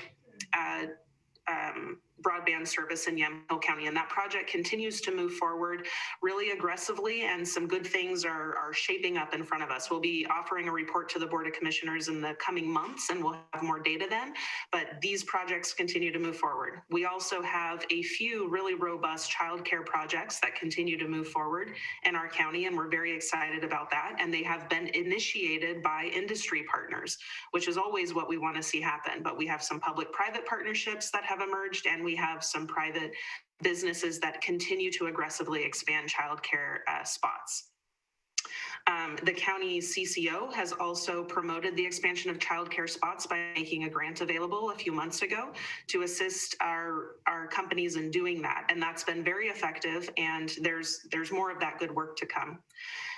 broadband service in Yamhill County. And that project continues to move forward really aggressively, and some good things are shaping up in front of us. We'll be offering a report to the Board of Commissioners in the coming months, and we'll have more data then, but these projects continue to move forward. We also have a few really robust childcare projects that continue to move forward in our county, and we're very excited about that. And they have been initiated by industry partners, which is always what we want to see happen. But we have some public-private partnerships that have emerged, and we have some private businesses that continue to aggressively expand childcare spots. The county CCO has also promoted the expansion of childcare spots by making a grant available a few months ago to assist our companies in doing that. And that's been very effective, and there's more of that good work to come.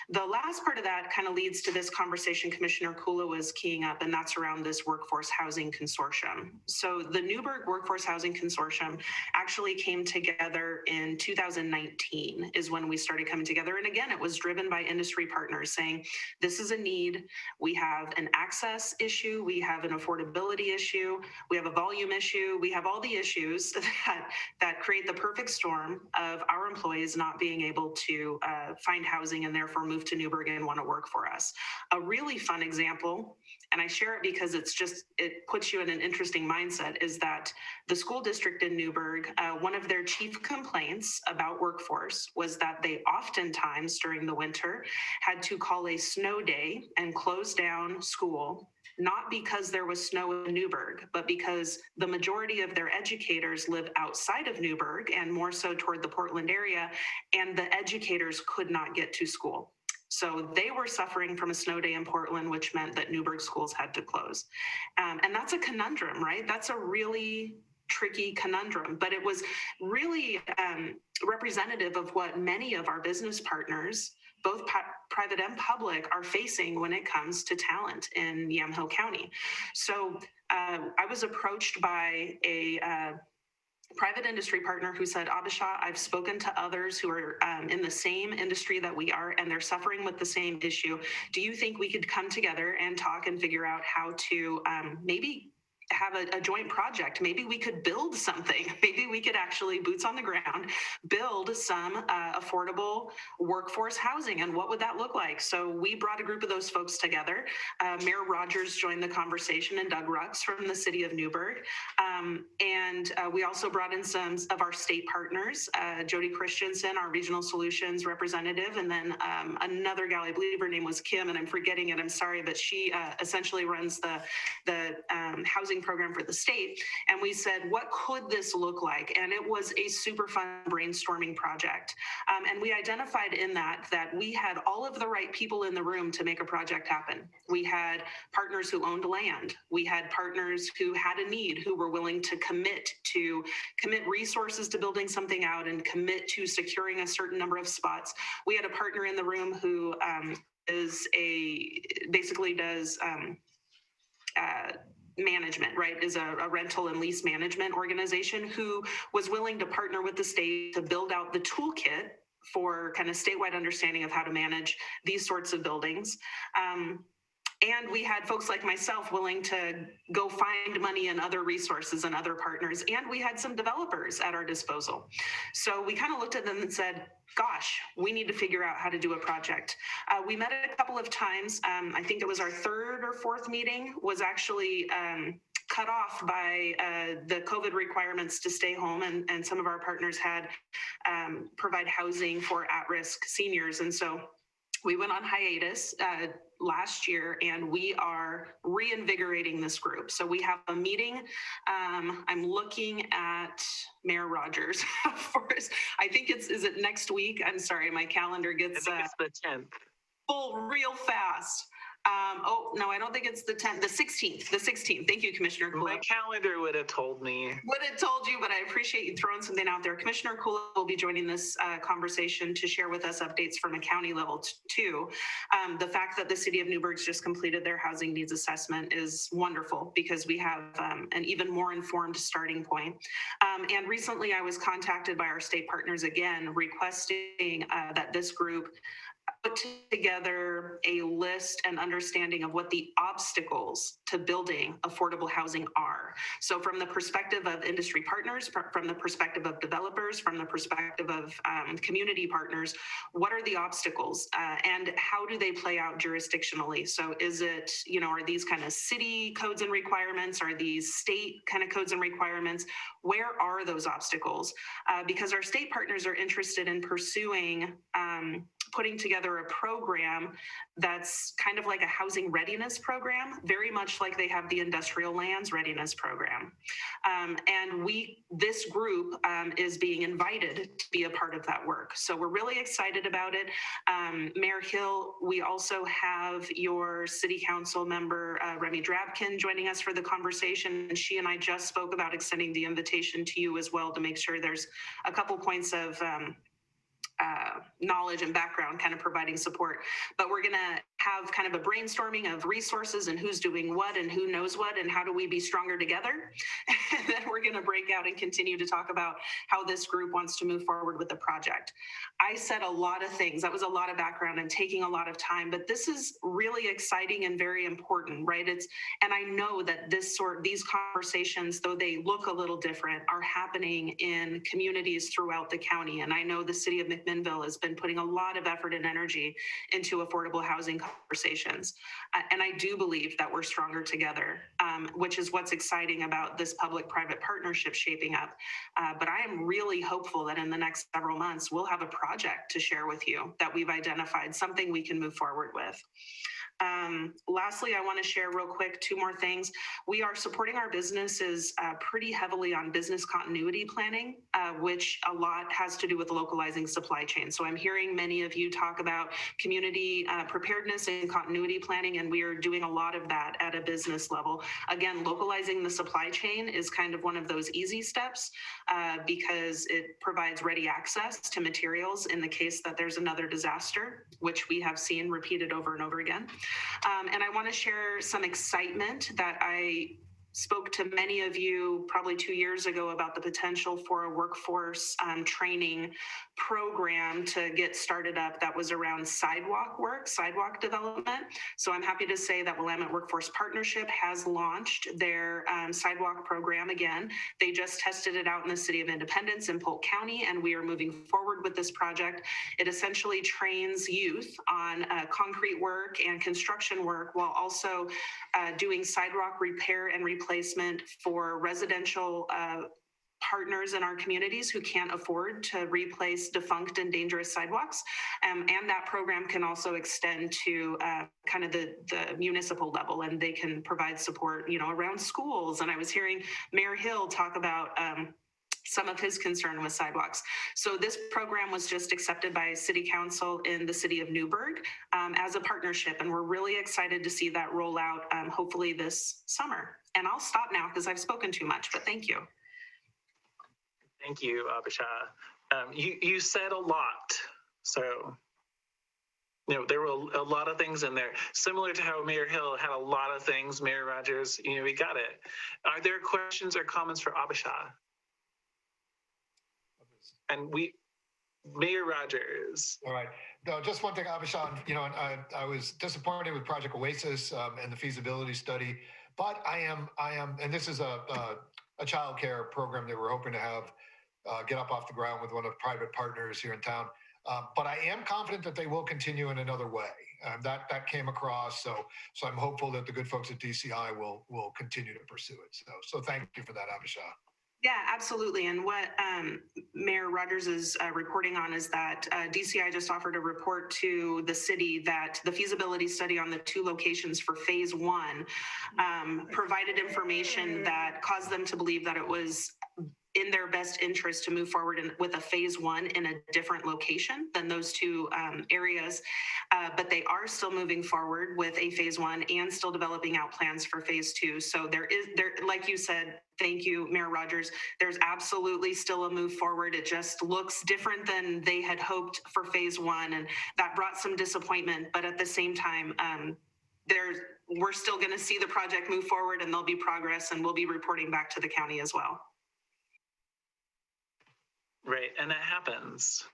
The last part of that kind of leads to this conversation Commissioner Kula was keying up, and that's around this Workforce Housing Consortium. So the Newburgh Workforce Housing Consortium actually came together in 2019 is when we started coming together. And again, it was driven by industry partners saying, this is a need. We have an access issue. We have an affordability issue. We have a volume issue. We have all the issues that create the perfect storm of our employees not being able to find housing and therefore move to Newburgh and want to work for us. A really fun example, and I share it because it puts you in an interesting mindset, is that the school district in Newburgh, one of their chief complaints about workforce was that they oftentimes during the winter had to call a snow day and close down school, not because there was snow in Newburgh, but because the majority of their educators live outside of Newburgh and more so toward the Portland area, and the educators could not get to school. So they were suffering from a snow day in Portland, which meant that Newburgh schools had to close. And that's a conundrum, right? That's a really tricky conundrum, but it was really representative of what many of our business partners, both private and public, are facing when it comes to talent in Yamhill County. So I was approached by a private industry partner who said, Abisha, I've spoken to others who are in the same industry that we are, and they're suffering with the same issue. Do you think we could come together and talk and figure out how to maybe have a joint project? Maybe we could build something. Maybe we could actually, boots on the ground, build some affordable workforce housing. And what would that look like? So we brought a group of those folks together. Mayor Rogers joined the conversation, and Doug Rux from the city of Newburgh. And we also brought in some of our state partners, Jody Christensen, our regional solutions representative, and then another gal, I believe her name was Kim, and I'm forgetting it, I'm sorry, but she essentially runs the housing program for the state. And we said, what could this look like? And it was a super fun brainstorming project. And we identified in that we had all of the right people in the room to make a project happen. We had partners who owned land. We had partners who had a need, who were willing to commit resources to building something out and commit to securing a certain number of spots. We had a partner in the room who basically does management, right, is a rental and lease management organization who was willing to partner with the state to build out the toolkit for kind of statewide understanding of how to manage these sorts of buildings. And we had folks like myself willing to go find money and other resources and other partners. And we had some developers at our disposal. So we kind of looked at them and said, gosh, we need to figure out how to do a project. We met a couple of times. I think it was our third or fourth meeting was actually cut off by the COVID requirements to stay home. And some of our partners had provide housing for at-risk seniors. And so we went on hiatus last year, and we are reinvigorating this group. So we have a meeting. I'm looking at Mayor Rogers for us. I think is it next week? I'm sorry, my calendar gets I think it's the 10th. Full real fast. Oh, no, I don't think it's the 10th, the 16th, the 16th. Thank you, Commissioner Kula. My calendar would have told me. Would have told you, but I appreciate you throwing something out there. Commissioner Kula will be joining this conversation to share with us updates from a county level too. The fact that the city of Newburgh's just completed their housing needs assessment is wonderful because we have an even more informed starting point. And recently I was contacted by our state partners again, requesting that this group put together a list and understanding of what the obstacles to building affordable housing are. So from the perspective of industry partners, from the perspective of developers, from the perspective of community partners, what are the obstacles and how do they play out jurisdictionally? So is it, you know, are these kind of city codes and requirements? Are these state kind of codes and requirements? Where are those obstacles? Because our state partners are interested in pursuing putting together a program that's kind of like a housing readiness program, very much like they have the industrial lands readiness program. And this group is being invited to be a part of that work. So we're really excited about it. Mayor Hill, we also have your city council member, Remy Drabkin, joining us for the conversation. And she and I just spoke about extending the invitation to you as well to make sure there's a couple points of knowledge and background kind of providing support. But we're going to have kind of a brainstorming of resources and who's doing what and who knows what and how do we be stronger together. And then we're going to break out and continue to talk about how this group wants to move forward with the project. I said a lot of things. That was a lot of background and taking a lot of time, but this is really exciting and very important, right? And I know that these conversations, though they look a little different, are happening in communities throughout the county. And I know the city of McMinnville has been putting a lot of effort and energy into affordable housing conversations. And I do believe that we're stronger together, which is what's exciting about this public-private partnership shaping up. But I am really hopeful that in the next several months, we'll have a project to share with you that we've identified, something we can move forward with. Lastly, I want to share real quick 2 more things. We are supporting our businesses pretty heavily on business continuity planning, which a lot has to do with localizing supply chain. So I'm hearing many of you talk about community preparedness and continuity planning, and we are doing a lot of that at a business level. Again, localizing the supply chain is kind of one of those easy steps because it provides ready access to materials in the case that there's another disaster, which we have seen repeated over and over again. And I want to share some excitement that I spoke to many of you probably 2 years ago about the potential for a workforce training program to get started up that was around sidewalk development. So I'm happy to say that Willamette Workforce Partnership has launched their sidewalk program again. They just tested it out in the city of Independence in Polk County, and we are moving forward with this project. It essentially trains youth on concrete work and construction work while also doing sidewalk repair and replacement for residential partners in our communities who can't afford to replace defunct and dangerous sidewalks. And that program can also extend to kind of the municipal level, and they can provide support, you know, around schools. And I was hearing Mayor Hill talk about some of his concern with sidewalks. So this program was just accepted by City Council in the city of Newburgh as a partnership, and we're really excited to see that roll out hopefully this summer. And I'll stop now because I've spoken too much, but thank you. Thank you, Abisha. You said a lot, so you know there were a lot of things in there. Similar to how Mayor Hill had a lot of things, Mayor Rogers, you know, we got it. Are there questions or comments for Abisha? And Mayor Rogers. All right. No, just one thing, Abisha, you know, I was disappointed with Project Oasis and the feasibility study, but I am, and this is a child care program that we're hoping to have get up off the ground with one of the private partners here in town. But I am confident that they will continue in another way. That came across, so I'm hopeful that the good folks at DCI will continue to pursue it. So thank you for that, Abisha. Yeah, absolutely. And what Mayor Rogers is reporting on is that DCI just offered a report to the city that the feasibility study on the 2 locations for phase 1 provided information that caused them to believe that it was in their best interest to move forward with a phase one in a different location than those two areas. But they are still moving forward with a phase one and still developing out plans for phase two. So there, like you said, thank you, Mayor Rogers, there's absolutely still a move forward. It just looks different than they had hoped for phase one. And that brought some disappointment. But at the same time, we're still going to see the project move forward, and there'll be progress, and we'll be reporting back to the county as well. Right, and that happens.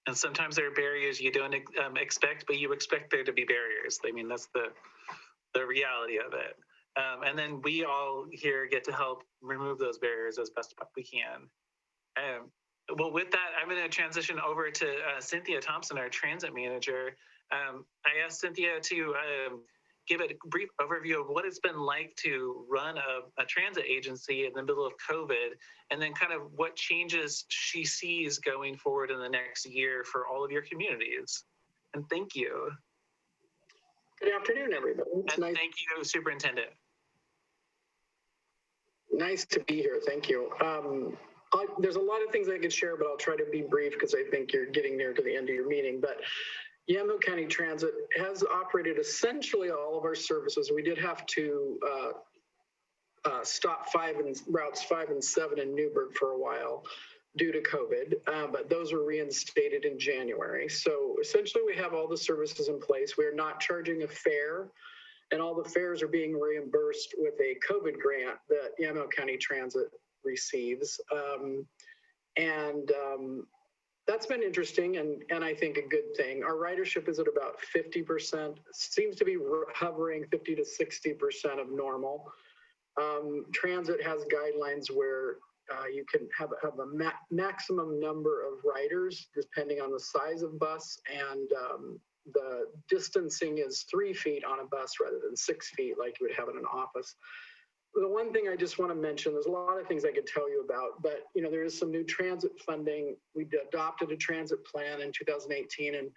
And sometimes there are barriers you don't expect, but you expect there to be barriers. I mean, that's the reality of it. And then we all here get to help remove those barriers as best we can. Well, with that, I'm going to transition over to Cynthia Thompson, our transit manager. I asked Cynthia to give a brief overview of what it's been like to run a transit agency in the middle of COVID, and then kind of what changes she sees going forward in the next year for all of your communities. And thank you. Good afternoon, everybody. It's and nice. Thank you, Superintendent. Nice to be here. Thank you. There's a lot of things I could share, but I'll try to be brief because I think you're getting near to the end of your meeting. But Yamhill County Transit has operated essentially all of our services. We did have to stop routes 5 and 7 in Newburgh for a while due to COVID, but those were reinstated in January. So essentially we have all the services in place. We're not charging a fare, and all the fares are being reimbursed with a COVID grant that Yamhill County Transit receives. That's been interesting and I think a good thing. Our ridership is at about 50%, seems to be hovering 50 to 60% of normal. Transit has guidelines where you can have a maximum number of riders depending on the size of bus, and the distancing is 3 feet on a bus rather than 6 feet like you would have in an office. The one thing I just want to mention, there's a lot of things I could tell you about, but there is some new transit funding. We adopted a transit plan in 2018, and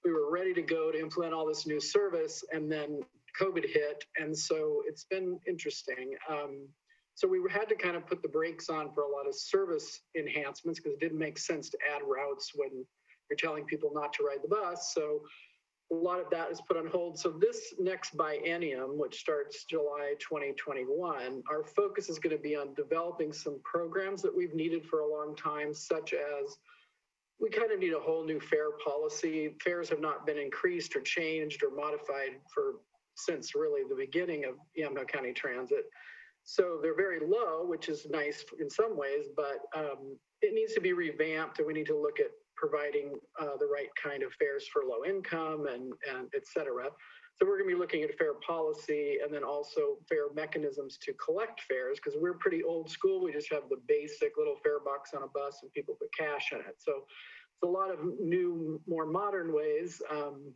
we were ready to go to implement all this new service, and then COVID hit, and so it's been interesting. So we had to kind of put the brakes on for a lot of service enhancements because it didn't make sense to add routes when you're telling people not to ride the bus. So a lot of that is put on hold. So this next biennium, which starts July 2021, our focus is going to be on developing some programs that we've needed for a long time, such as we kind of need a whole new fare policy. Fares have not been increased or changed or modified since really the beginning of Yamhill County Transit. So they're very low, which is nice in some ways, but it needs to be revamped, and we need to look at providing the right kind of fares for low income and et cetera. So we're going to be looking at fare policy and then also fare mechanisms to collect fares, because we're pretty old school. We just have the basic little fare box on a bus and people put cash in it. So it's a lot of new, more modern ways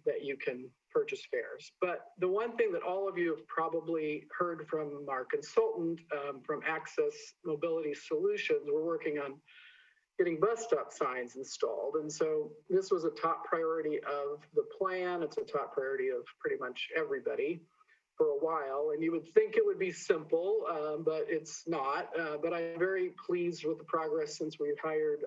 that you can purchase fares. But the one thing that all of you have probably heard from our consultant from Access Mobility Solutions, we're working on getting bus stop signs installed. And so this was a top priority of the plan. It's a top priority of pretty much everybody for a while. And you would think it would be simple, but it's not. But I'm very pleased with the progress since we've hired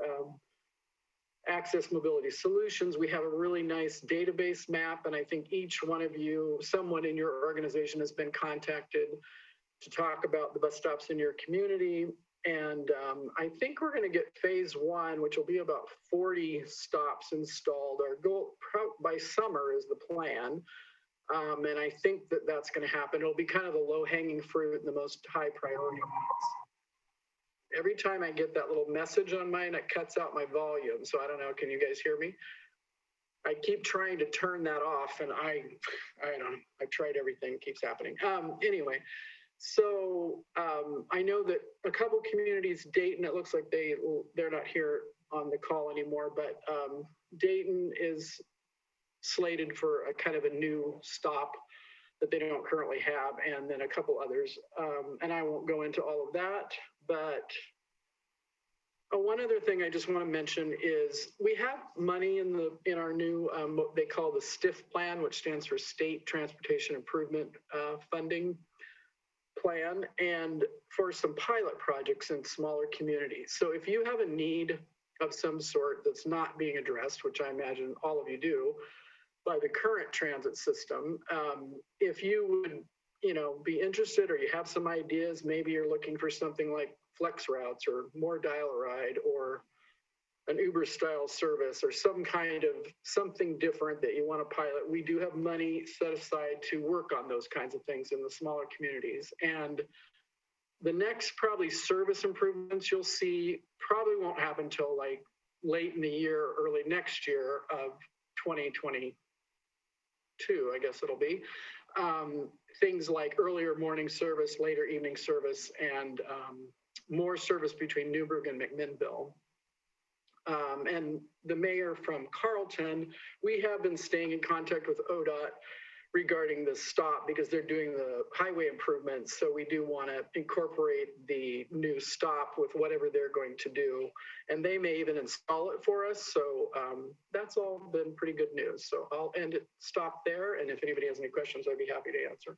Access Mobility Solutions. We have a really nice database map, and I think each one of you, someone in your organization has been contacted to talk about the bus stops in your community. And I think we're going to get phase one, which will be about 40 stops installed. Our goal by summer is the plan. And I think that that's going to happen. It'll be kind of the low-hanging fruit and the most high priority. Every time I get that little message on mine, it cuts out my volume. So I don't know, can you guys hear me? I keep trying to turn that off, and I don't know. I've tried everything, it keeps happening. Anyway. So I know that a couple communities, Dayton, it looks like they're not here on the call anymore, but Dayton is slated for a kind of a new stop that they don't currently have, and then a couple others. And I won't go into all of that, but one other thing I just want to mention is we have money in our new, what they call the STIF plan, which stands for State Transportation Improvement Funding plan and for some pilot projects in smaller communities. So if you have a need of some sort that's not being addressed, which I imagine all of you do, by the current transit system, if you would, be interested or you have some ideas, maybe you're looking for something like flex routes or more dial-a-ride or an Uber style service or some kind of something different that you want to pilot. We do have money set aside to work on those kinds of things in the smaller communities. And the next probably service improvements you'll see probably won't happen until like late in the year, early next year of 2022, I guess it'll be. Things like earlier morning service, later evening service, and more service between Newburgh and McMinnville. And the mayor from Carlton, we have been staying in contact with ODOT regarding the stop because they're doing the highway improvements. So we do want to incorporate the new stop with whatever they're going to do. And they may even install it for us. So that's all been pretty good news. So I'll stop there. And if anybody has any questions, I'd be happy to answer.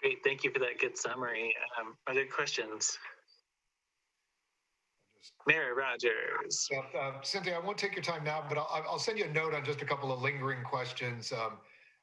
Great, thank you for that good summary. Are there questions? Mayor Rogers. Cynthia, I won't take your time now, but I'll send you a note on just a couple of lingering questions.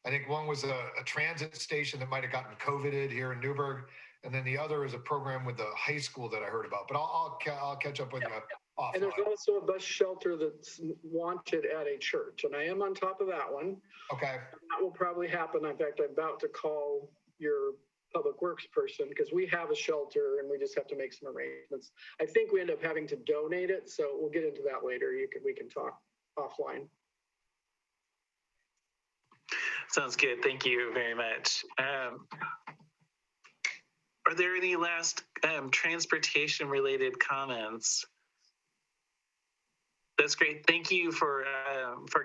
I think one was a transit station that might have gotten COVIDed here in Newburgh, and then the other is a program with the high school that I heard about. But I'll catch up with you offline. And there's also a bus shelter that's wanted at a church, and I am on top of that one. Okay. That will probably happen. In fact, I'm about to call your public works person because we have a shelter and we just have to make some arrangements. I think we end up having to donate it, so we'll get into that later. We can talk offline. Sounds good. Thank you very much. Are there any last transportation related comments? That's great. Thank you for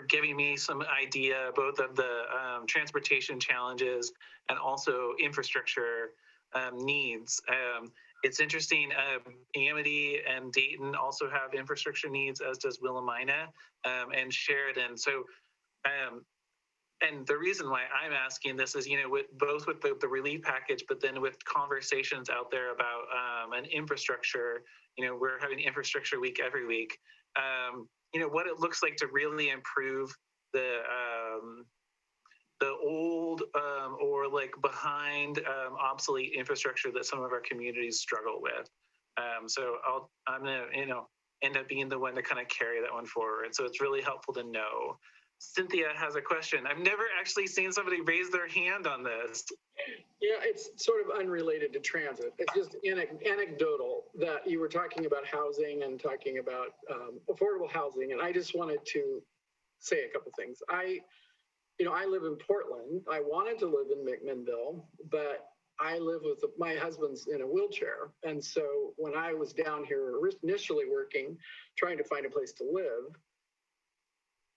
giving me some idea both of the transportation challenges and also infrastructure needs. It's interesting. Amity and Dayton also have infrastructure needs, as does Willamina and Sheridan. So, and the reason why I'm asking this is, with both with the relief package, but then with conversations out there about an infrastructure. We're having infrastructure week every week. What it looks like to really improve the old or like behind obsolete infrastructure that some of our communities struggle with. So I'm gonna end up being the one to kind of carry that one forward. So it's really helpful to know. Cynthia has a question. I've never actually seen somebody raise their hand on this. Yeah, it's sort of unrelated to transit. It's just anecdotal that you were talking about housing and talking about affordable housing. And I just wanted to say a couple things. I live in Portland. I wanted to live in McMinnville, but I live with my husband's in a wheelchair. And so when I was down here initially working, trying to find a place to live,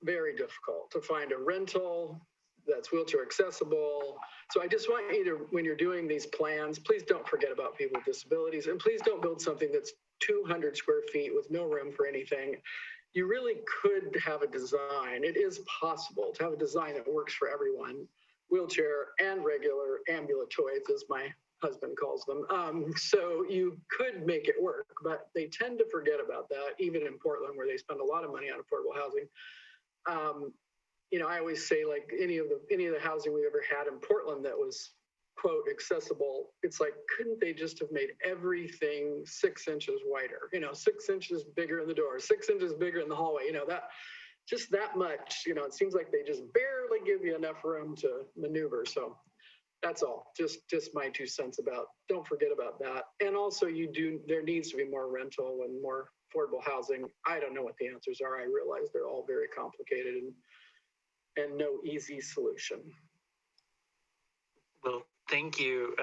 very difficult to find a rental that's wheelchair accessible. So I just want you to, when you're doing these plans, please don't forget about people with disabilities, and please don't build something that's 200 square feet with no room for anything. You really could have a design. It is possible to have a design that works for everyone, wheelchair and regular ambulatoids, as my husband calls them. So you could make it work, but they tend to forget about that, even in Portland, where they spend a lot of money on affordable housing. I always say, like, any of the housing we ever had in Portland that was, quote, accessible, it's like, couldn't they just have made everything 6 inches wider, 6 inches bigger in the door, 6 inches bigger in the hallway, that much, it seems like they just barely give you enough room to maneuver. So that's all, just my 2 cents about, don't forget about that. And also there needs to be more rental and more affordable housing. I don't know what the answers are. I realize they're all very complicated and no easy solution. Well, thank you,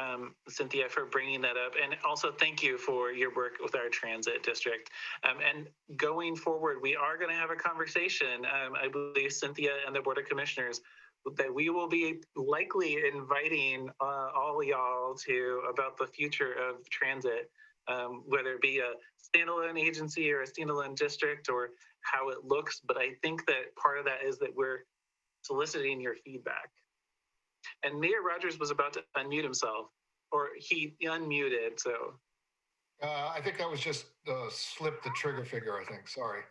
Cynthia, for bringing that up. And also thank you for your work with our transit district. And going forward, we are going to have a conversation, I believe, Cynthia and the Board of Commissioners, that we will be likely inviting all y'all to about the future of transit, whether it be a standalone agency or a standalone district or how it looks. But I think that part of that is that we're soliciting your feedback. And Mayor Rogers was about to unmute himself. or he unmuted. So I think that was just slip the trigger finger, I think. Sorry.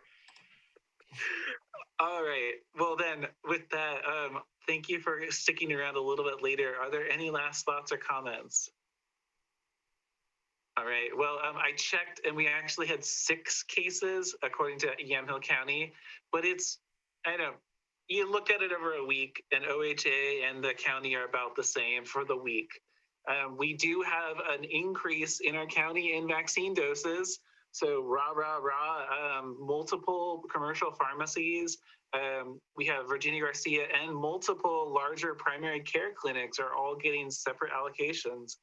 all right. Well, then with that, thank you for sticking around a little bit later. Are there any last thoughts or comments? All right. Well, I checked, and we actually had 6 cases according to Yamhill County, but I know, you look at it over a week, and OHA and the county are about the same for the week. We do have an increase in our county in vaccine doses. So multiple commercial pharmacies. We have Virginia Garcia and multiple larger primary care clinics are all getting separate allocations,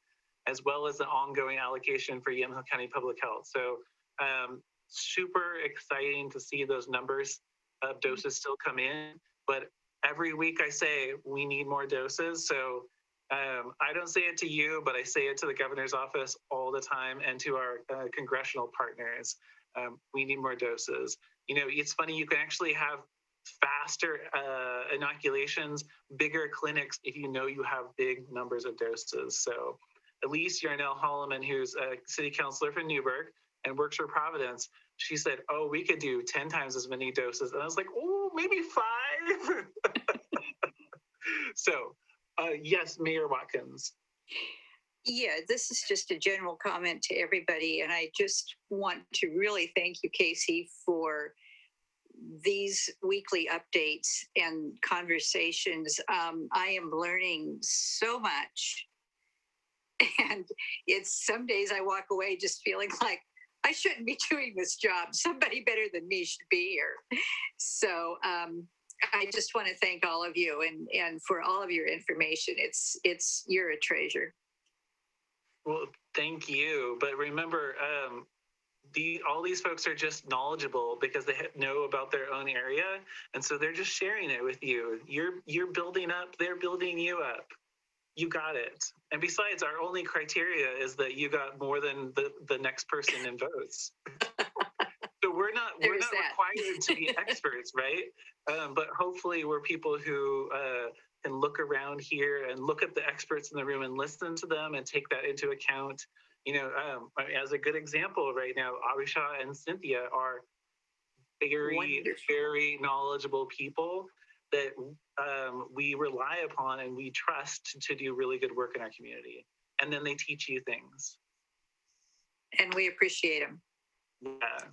as well as the ongoing allocation for Yamhill County Public Health. So super exciting to see those numbers of doses still come in. But every week I say we need more doses. So I don't say it to you, but I say it to the governor's office all the time and to our congressional partners. We need more doses. You know, it's funny, you can actually have faster inoculations, bigger clinics if you know you have big numbers of doses. So Elise Yarnell Holloman, who's a city councilor for Newburgh and works for Providence, she said, oh, we could do 10 times as many doses. And I was like, oh, maybe 5. So yes, Mayor Watkins. Yeah, this is just a general comment to everybody. And I just want to really thank you, Casey, for these weekly updates and conversations. I am learning so much. And it's some days I walk away just feeling like I shouldn't be doing this job. Somebody better than me should be here. So I just want to thank all of you and for all of your information. You're a treasure. Well, thank you. But remember, all these folks are just knowledgeable because they know about their own area, and so they're just sharing it with you. You're building up. They're building you up. You got it. And besides, our only criteria is that you got more than the next person in votes. So we're not required to be experts, right? But hopefully we're people who can look around here and look at the experts in the room and listen to them and take that into account. You know, as a good example right now, Arisha and Cynthia are very knowledgeable people that we rely upon and we trust to do really good work in our community. And then they teach you things. And we appreciate them. Yeah.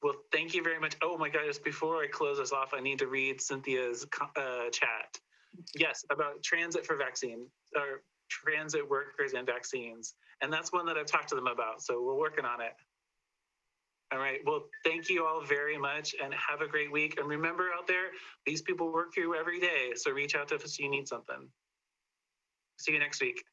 Well, thank you very much. Oh my gosh, before I close this off, I need to read Cynthia's chat. Yes, about transit for vaccine, or transit workers and vaccines. And that's one that I've talked to them about. So we're working on it. All right. Well, thank you all very much and have a great week. And remember out there, these people work for you every day. So reach out to us if you need something. See you next week.